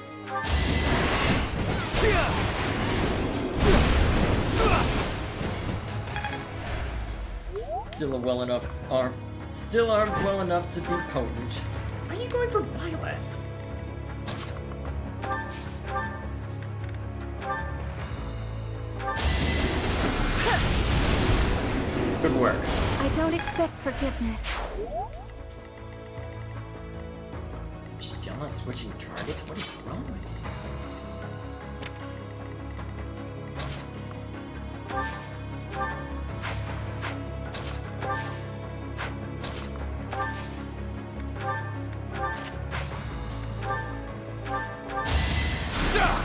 Still well enough armed. Still armed well enough to be potent. Are you going for Byleth? Good work. I don't expect forgiveness. Still not switching targets? What is wrong with you?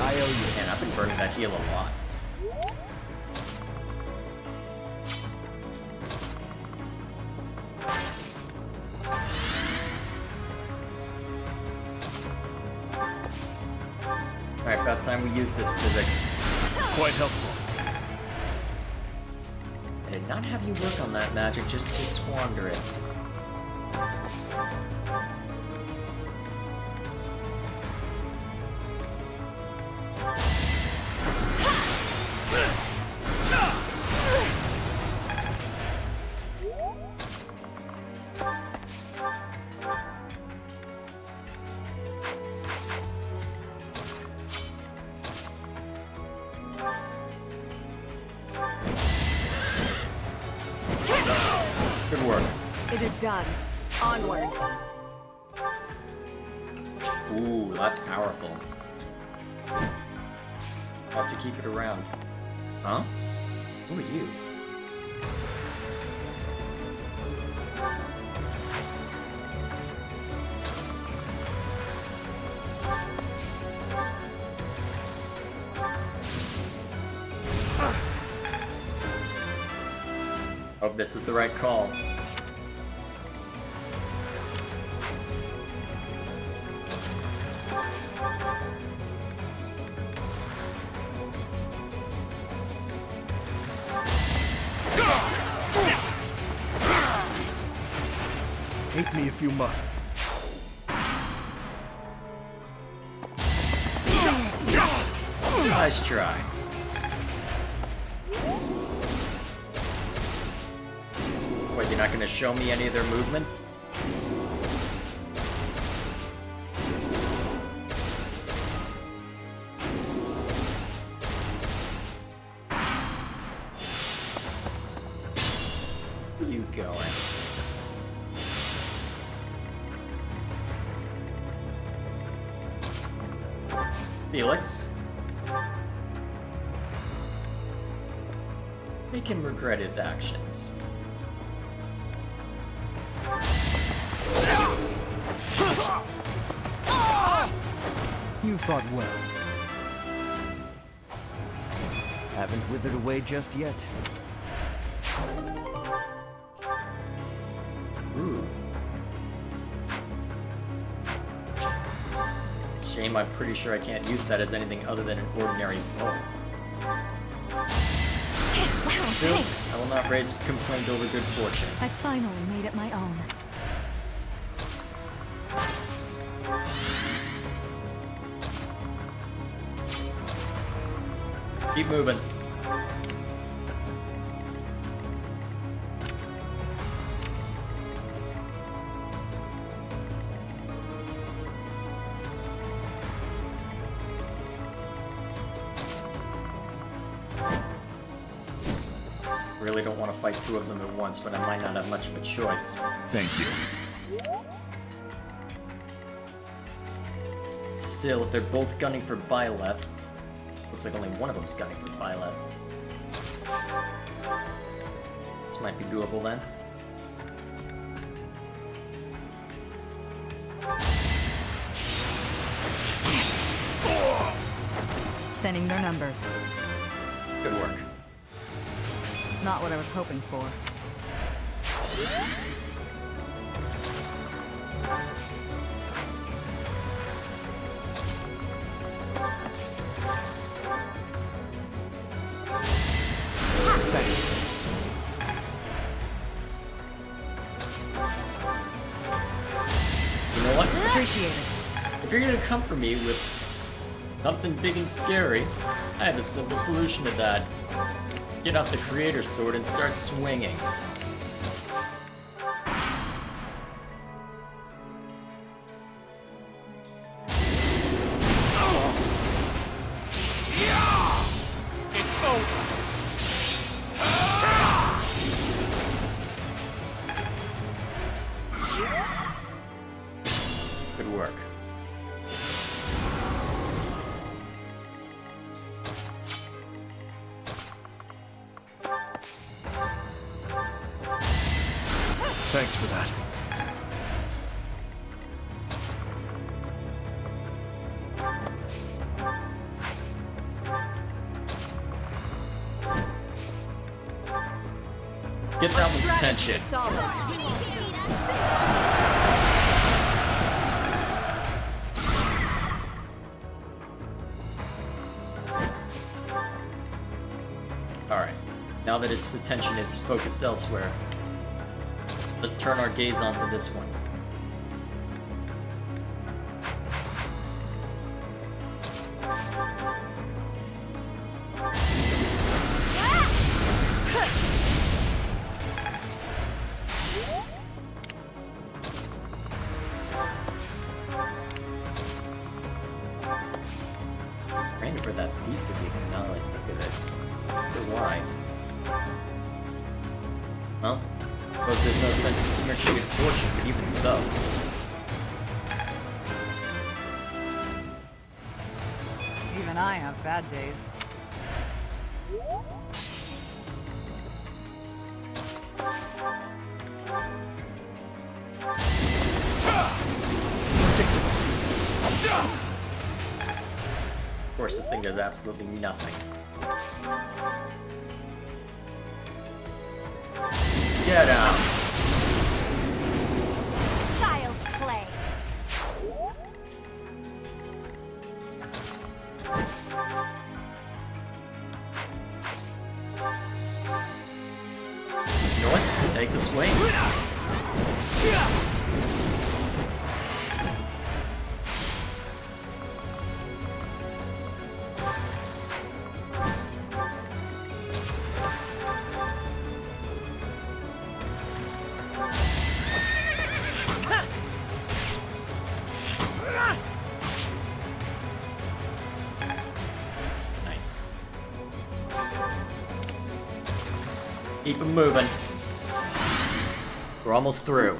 I owe you, and I've been burning that heal a lot. Alright, about time we use this physic. Quite helpful. I did not have you work on that magic just to squander it. Good work. It is done. Onward. Ooh, that's powerful. I'll have to keep it around. Huh? Who are you? Hope this is the right call. Hate me if you must. Nice try. Wait, you're not gonna show me any of their movements? Where you going? Felix? Make him regret his actions. You fought well. Haven't withered away just yet. Ooh. Shame, I'm pretty sure I can't use that as anything other than an ordinary bow. Wow, Still, thanks. I will not raise complaint over good fortune. I finally made it my own. Keep moving. Really don't want to fight two of them at once, but I might not have much of a choice. Thank you. Still, if they're both gunning for Byleth, looks like only one of them's gunning for Byleth. This might be doable then. Thinning their numbers. Good work. Not what I was hoping for. Thanks. You know what? Appreciate it. If you're gonna come for me with something big and scary, I have a simple solution to that. Get out the Creator Sword and start swinging. It's over. Good work. Thanks for that. Get that one's attention. Alright, now that its attention is focused elsewhere, let's turn our gaze onto this one. Random for that beef to be now that I think of it. I wonder why. Well, suppose there's no sense in smirching good fortune, but even so. Even I have bad days. Of course, this thing does absolutely nothing. Get out! Child's play. You know what? Take the swing. Keep them moving. We're almost through.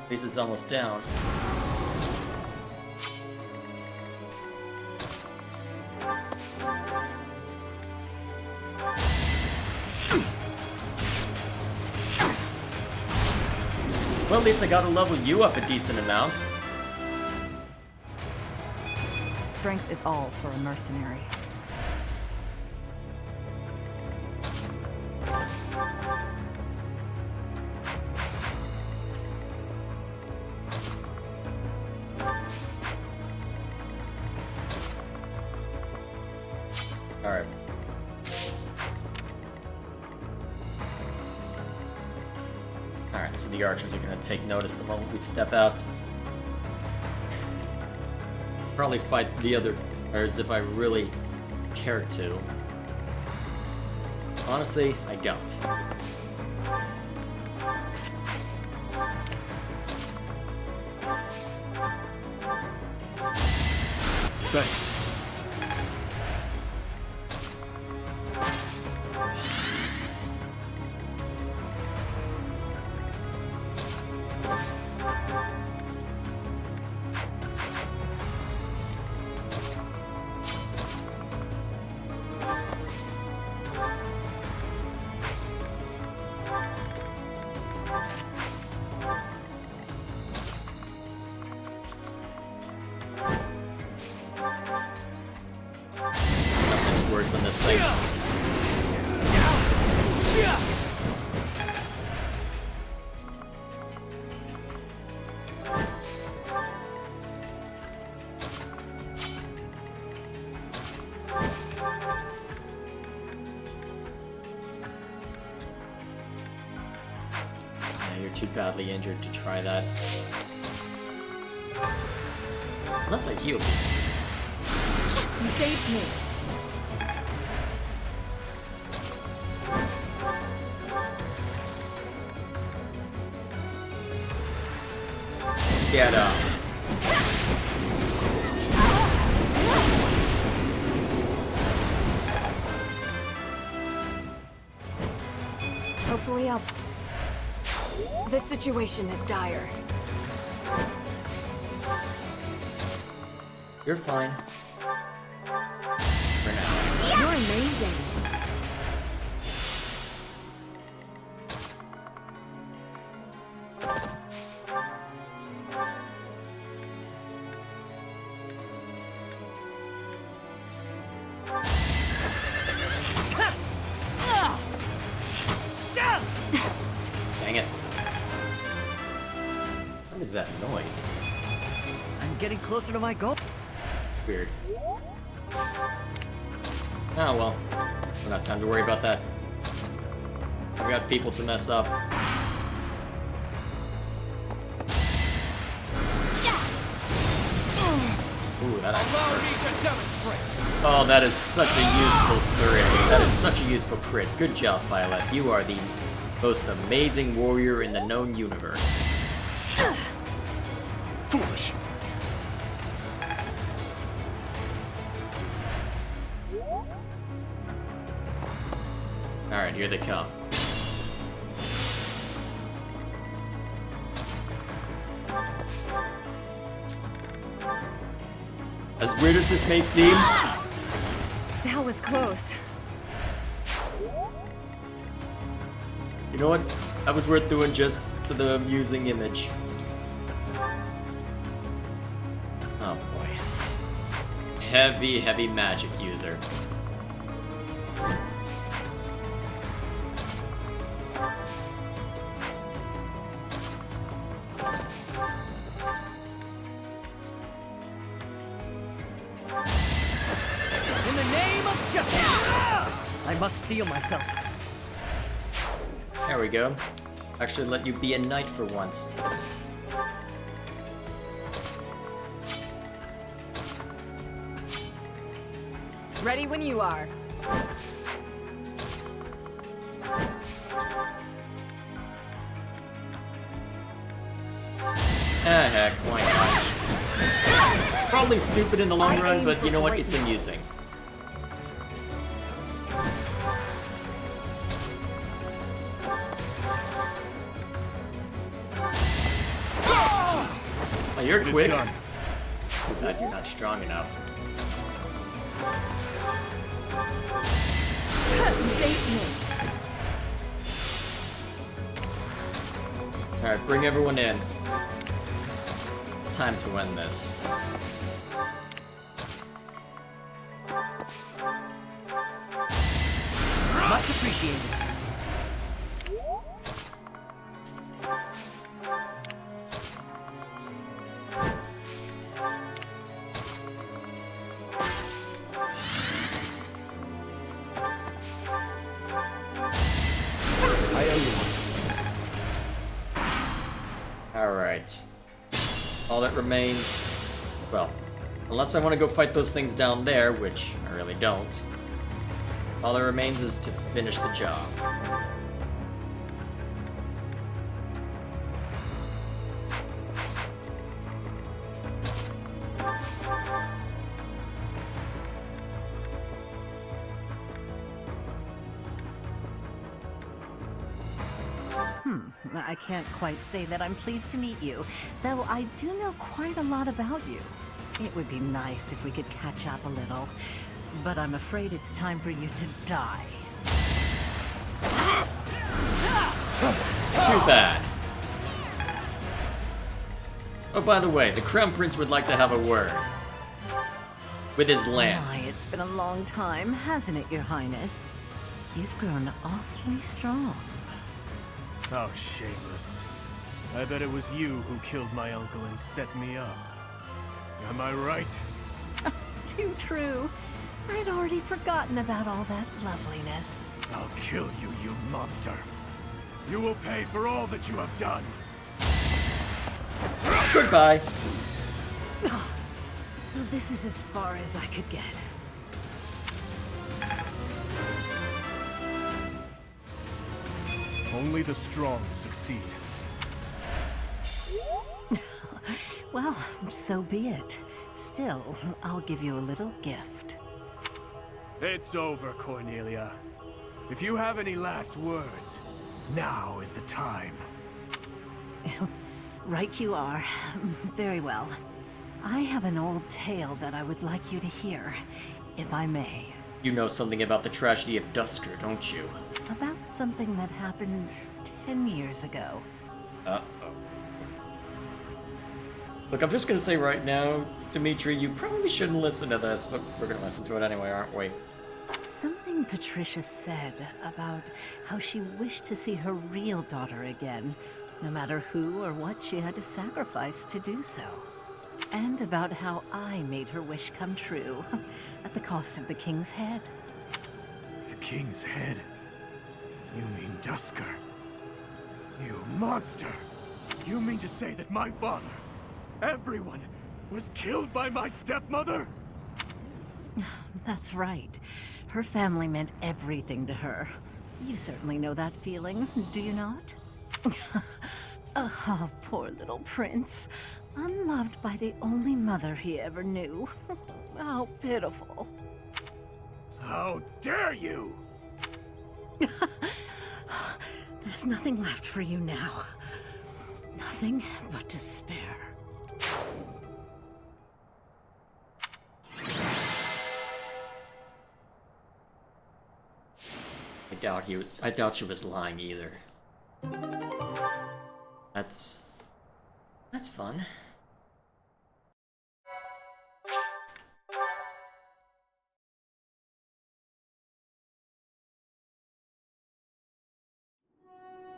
At least it's almost down. Well, at least I gotta level you up a decent amount. Strength is all for a mercenary. Alright. Alright, so the archers are gonna take notice the moment we step out. Probably fight the other as if I really cared to. Honestly, I don't. Thanks. Words on this thing. Yeah, you're too badly injured to try that. Unless I healed you. You saved me. Get up. Hopefully I'll... This situation is dire. You're fine. For now. You're amazing. Dang it. What is that noise? I'm getting closer to my goal. Weird. Oh well. We don't have time to worry about that. I've got people to mess up. Ooh, that Allow me to demonstrate. Oh, that is such a useful crit. That is such a useful crit. Good job, Violet. You are the most amazing warrior in the known universe. Foolish. Alright, here they come. As weird as this may seem, That was close. you know what? That was worth doing just for the amusing image. Oh boy. Heavy, heavy magic user. In the name of justice! I must steel myself. There we go. Actually let you be a knight for once. Ready when you are. Ah, heck, why not? Probably stupid in the long run, but you know what? It's amusing. Oh, you're quick. Too bad you're not strong enough. You saved me. Alright, bring everyone in. It's time to end this. Much appreciated. I owe you one. Alright. All that remains... Well, unless I want to go fight those things down there, which I really don't, all that remains is to finish the job. I can't quite say that I'm pleased to meet you, though I do know quite a lot about you. It would be nice if we could catch up a little, but I'm afraid it's time for you to die. Too bad. Oh, by the way, the Crown Prince would like to have a word. With his lance. Why, it's been a long time, hasn't it, Your Highness? You've grown awfully strong. Oh, shameless. I bet it was you who killed my uncle and set me up. Am I right? Too true. I'd already forgotten about all that loveliness. I'll kill you, you monster. You will pay for all that you have done. Goodbye. So this is as far as I could get. Only the strong succeed. Well, so be it. Still, I'll give you a little gift. It's over, Cornelia. If you have any last words, now is the time. Right you are. Very well. I have an old tale that I would like you to hear, if I may. You know something about the tragedy of Dusker, don't you? About something that happened 10 years ago. Uh-oh. Look, I'm just gonna say right now, Dimitri, you probably shouldn't listen to this, but we're gonna listen to it anyway, aren't we? Something Patricia said about how she wished to see her real daughter again, no matter who or what she had to sacrifice to do so. And about how I made her wish come true, at the cost of the king's head. The king's head? You mean Dusker? You monster! You mean to say that my father, everyone, was killed by my stepmother? That's right. Her family meant everything to her. You certainly know that feeling, do you not? Oh, poor little prince. Unloved by the only mother he ever knew. How pitiful. How dare you! There's nothing left for you now. Nothing but despair. I doubt she was lying either. That's fun.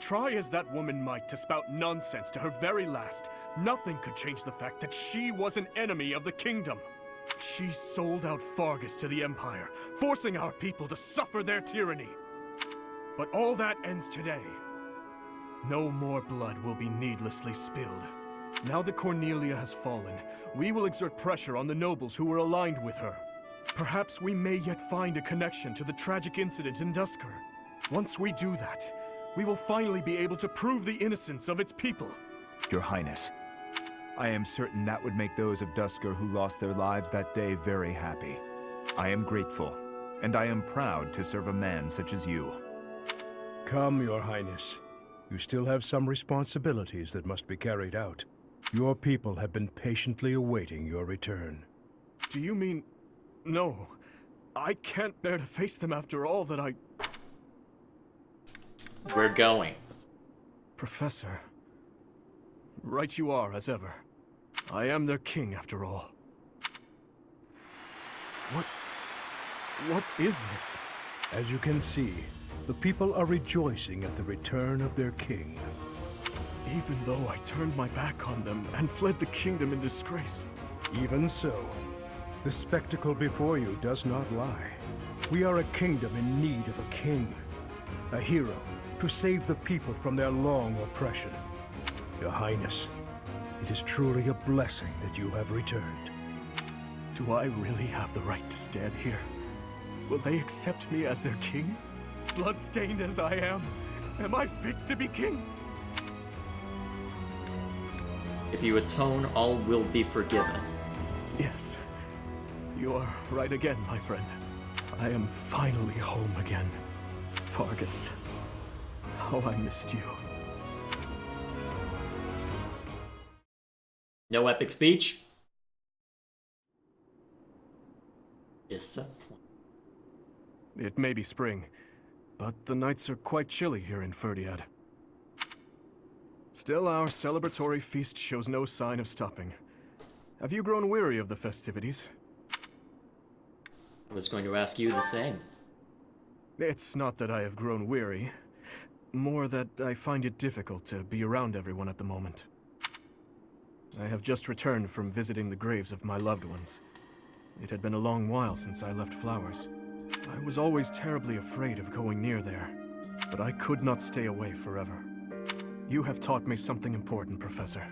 Try as that woman might to spout nonsense to her very last, nothing could change the fact that she was an enemy of the kingdom. She sold out Fargus to the Empire, forcing our people to suffer their tyranny. But all that ends today. No more blood will be needlessly spilled. Now that Cornelia has fallen, we will exert pressure on the nobles who were aligned with her. Perhaps we may yet find a connection to the tragic incident in Dusker. Once we do that, we will finally be able to prove the innocence of its people. Your Highness, I am certain that would make those of Duscur who lost their lives that day very happy. I am grateful, and I am proud to serve a man such as you. Come, Your Highness. You still have some responsibilities that must be carried out. Your people have been patiently awaiting your return. Do you mean... No. I can't bear to face them after all that I... We're going. Professor. Right you are, as ever. I am their king, after all. What is this? As you can see, the people are rejoicing at the return of their king. Even though I turned my back on them and fled the kingdom in disgrace. Even so, the spectacle before you does not lie. We are a kingdom in need of a king, a hero to save the people from their long oppression. Your Highness, it is truly a blessing that you have returned. Do I really have the right to stand here? Will they accept me as their king? Bloodstained as I am I fit to be king? If you atone, all will be forgiven. Yes. You are right again, my friend. I am finally home again. Fargus, how I missed you. No epic speech? Disappointing. It may be spring, but the nights are quite chilly here in Fhirdiad. Still, our celebratory feast shows no sign of stopping. Have you grown weary of the festivities? I was going to ask you the same. It's not that I have grown weary, more that I find it difficult to be around everyone at the moment. I have just returned from visiting the graves of my loved ones. It had been a long while since I left Flowers. I was always terribly afraid of going near there, but I could not stay away forever. You have taught me something important, Professor.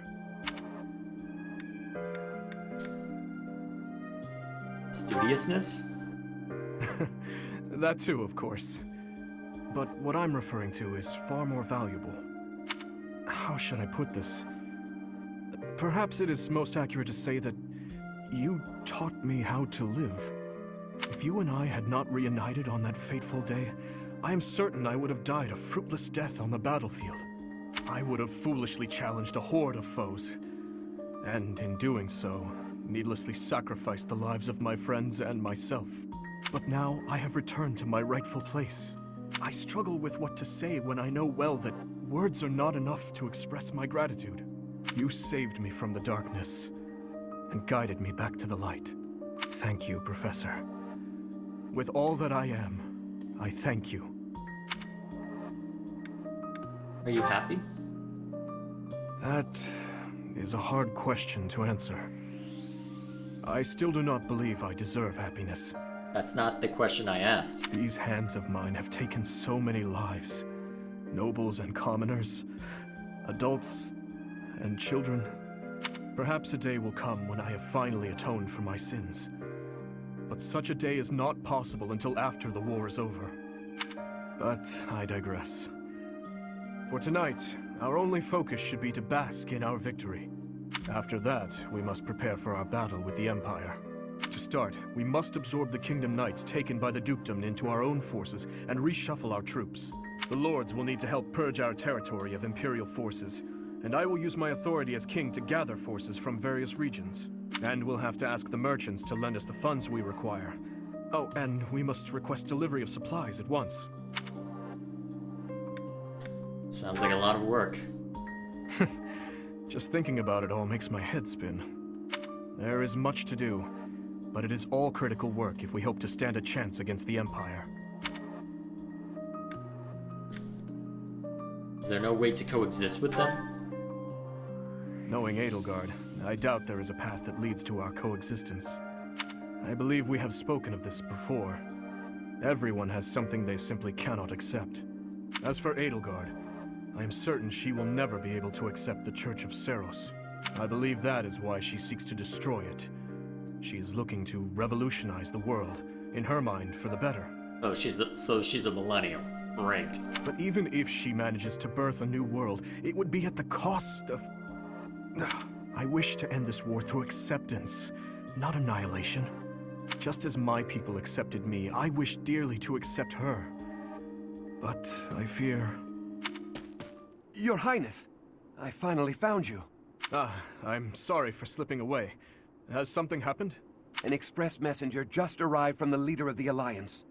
Studiousness? That too, of course. But what I'm referring to is far more valuable. How should I put this? Perhaps it is most accurate to say that you taught me how to live. If you and I had not reunited on that fateful day, I am certain I would have died a fruitless death on the battlefield. I would have foolishly challenged a horde of foes, and in doing so, needlessly sacrificed the lives of my friends and myself. But now I have returned to my rightful place. I struggle with what to say when I know well that words are not enough to express my gratitude. You saved me from the darkness and guided me back to the light. Thank you, Professor. With all that I am, I thank you. Are you happy? That is a hard question to answer. I still do not believe I deserve happiness. That's not the question I asked. These hands of mine have taken so many lives. Nobles and commoners, adults and children. Perhaps a day will come when I have finally atoned for my sins. But such a day is not possible until after the war is over. But I digress. For tonight, our only focus should be to bask in our victory. After that, we must prepare for our battle with the Empire. To start, we must absorb the Kingdom Knights taken by the Dukedom into our own forces and reshuffle our troops. The Lords will need to help purge our territory of Imperial forces, and I will use my authority as king to gather forces from various regions. And we'll have to ask the merchants to lend us the funds we require. Oh, and we must request delivery of supplies at once. Sounds like a lot of work. Just thinking about it all makes my head spin. There is much to do, but it is all critical work if we hope to stand a chance against the Empire. Is there no way to coexist with them? Knowing Edelgard, I doubt there is a path that leads to our coexistence. I believe we have spoken of this before. Everyone has something they simply cannot accept. As for Edelgard, I am certain she will never be able to accept the Church of Seiros. I believe that is why she seeks to destroy it. She is looking to revolutionize the world, in her mind, for the better. Oh, so she's a millennial. Great. But even if she manages to birth a new world, it would be at the cost of... I wish to end this war through acceptance, not annihilation. Just as my people accepted me, I wish dearly to accept her. But I fear... Your Highness, I finally found you. I'm sorry for slipping away. Has something happened? An express messenger just arrived from the leader of the Alliance.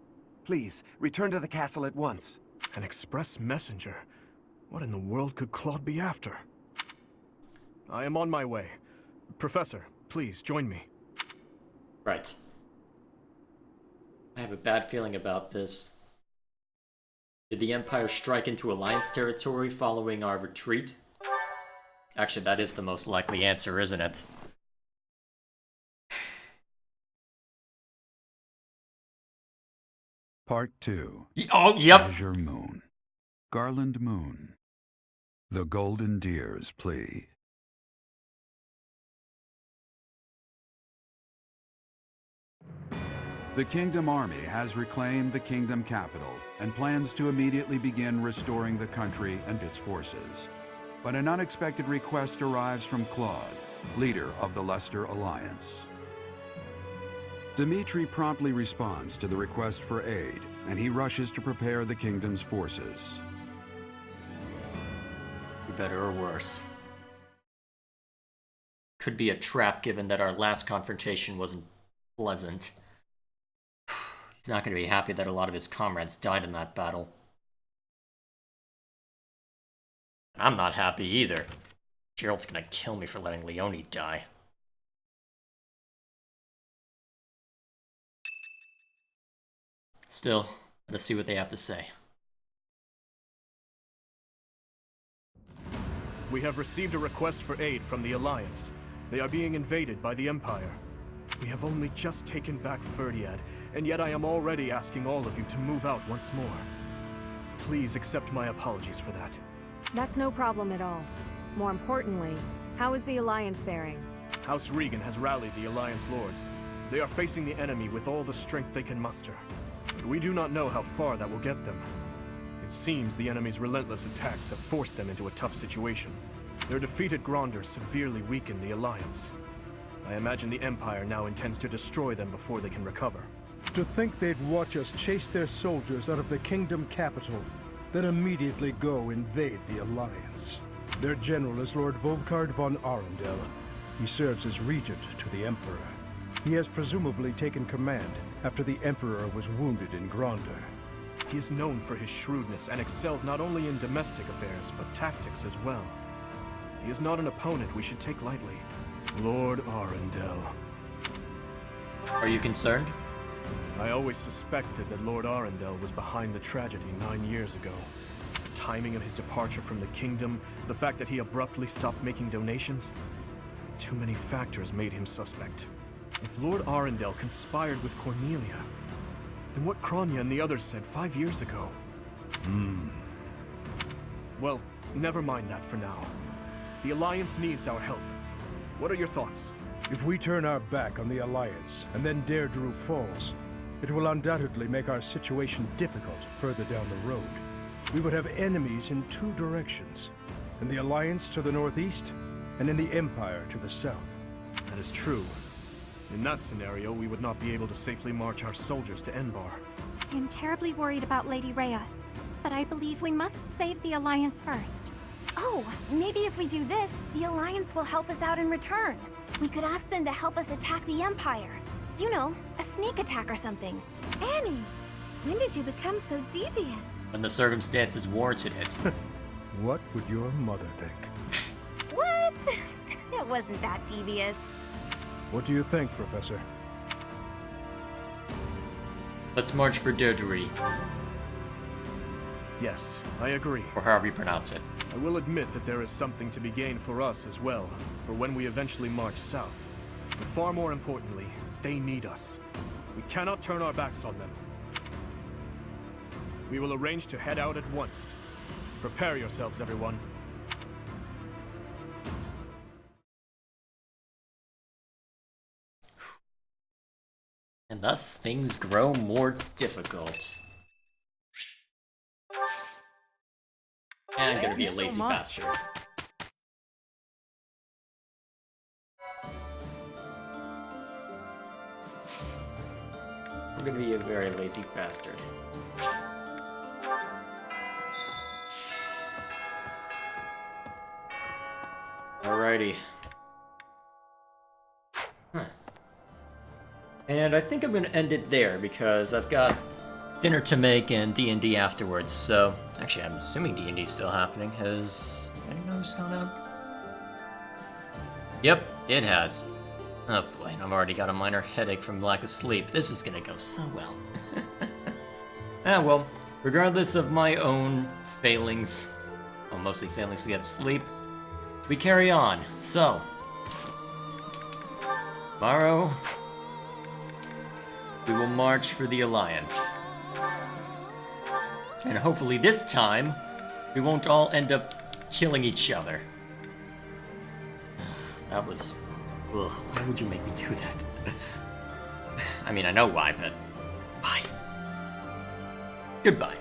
Please, return to the castle at once. An express messenger? What in the world could Claude be after? I am on my way. Professor, please join me. Right. I have a bad feeling about this. Did the Empire strike into Alliance territory following our retreat? Actually, that is the most likely answer, isn't it? Part 2. Oh, yep. Azure Moon. Garland Moon. The Golden Deer's Plea. The Kingdom Army has reclaimed the Kingdom capital and plans to immediately begin restoring the country and its forces. But an unexpected request arrives from Claude, leader of the Leicester Alliance. Dimitri promptly responds to the request for aid, and he rushes to prepare the kingdom's forces. For better or worse. Could be a trap given that our last confrontation wasn't pleasant. He's not going to be happy that a lot of his comrades died in that battle. I'm not happy either. Gerald's going to kill me for letting Leone die. Still, let us see what they have to say. We have received a request for aid from the Alliance. They are being invaded by the Empire. We have only just taken back Fhirdiad, and yet I am already asking all of you to move out once more. Please accept my apologies for that. That's no problem at all. More importantly, how is the Alliance faring? House Regan has rallied the Alliance lords. They are facing the enemy with all the strength they can muster. But we do not know how far that will get them. It seems the enemy's relentless attacks have forced them into a tough situation. Their defeated Gronder severely weakened the Alliance. I imagine the Empire now intends to destroy them before they can recover. To think they'd watch us chase their soldiers out of the Kingdom capital, then immediately go invade the Alliance. Their general is Lord Volkard von Arundel. He serves as regent to the Emperor. He has presumably taken command after the Emperor was wounded in Gronder. He is known for his shrewdness and excels not only in domestic affairs, but tactics as well. He is not an opponent we should take lightly. Lord Arundel. Are you concerned? I always suspected that Lord Arundel was behind the tragedy 9 years ago. The timing of his departure from the kingdom, the fact that he abruptly stopped making donations. Too many factors made him suspect. If Lord Arundel conspired with Cornelia, then what Kronya and the others said 5 years ago? Well, never mind that for now. The Alliance needs our help. What are your thoughts? If we turn our back on the Alliance and then Deirdre falls, it will undoubtedly make our situation difficult further down the road. We would have enemies in two directions, in the Alliance to the northeast, and in the Empire to the south. That is true. In that scenario, we would not be able to safely march our soldiers to Enbar. I am terribly worried about Lady Rhea, but I believe we must save the Alliance first. Oh, maybe if we do this, the Alliance will help us out in return. We could ask them to help us attack the Empire. You know, a sneak attack or something. Annie, when did you become so devious? When the circumstances warranted it. What would your mother think? What? It wasn't that devious. What do you think, Professor? Let's march for Deirdre. Yes, I agree. Or however you pronounce it. I will admit that there is something to be gained for us as well, for when we eventually march south. But far more importantly, they need us. We cannot turn our backs on them. We will arrange to head out at once. Prepare yourselves, everyone. And thus things grow more difficult. And I'm gonna be a lazy bastard. I'm gonna be a very lazy bastard. Alrighty. Huh. And I think I'm gonna end it there because I've got dinner to make and D&D afterwards, so... Actually, I'm assuming D&D's still happening. Has any notice gone out? Yep, it has. Oh boy, I've already got a minor headache from lack of sleep. This is gonna go so well. Ah well, regardless of my own failings, well, mostly failings to get sleep, we carry on. So, tomorrow, we will march for the Alliance. And hopefully this time, we won't all end up killing each other. That was... Ugh, why would you make me do that? I mean, I know why, but... Bye. Goodbye.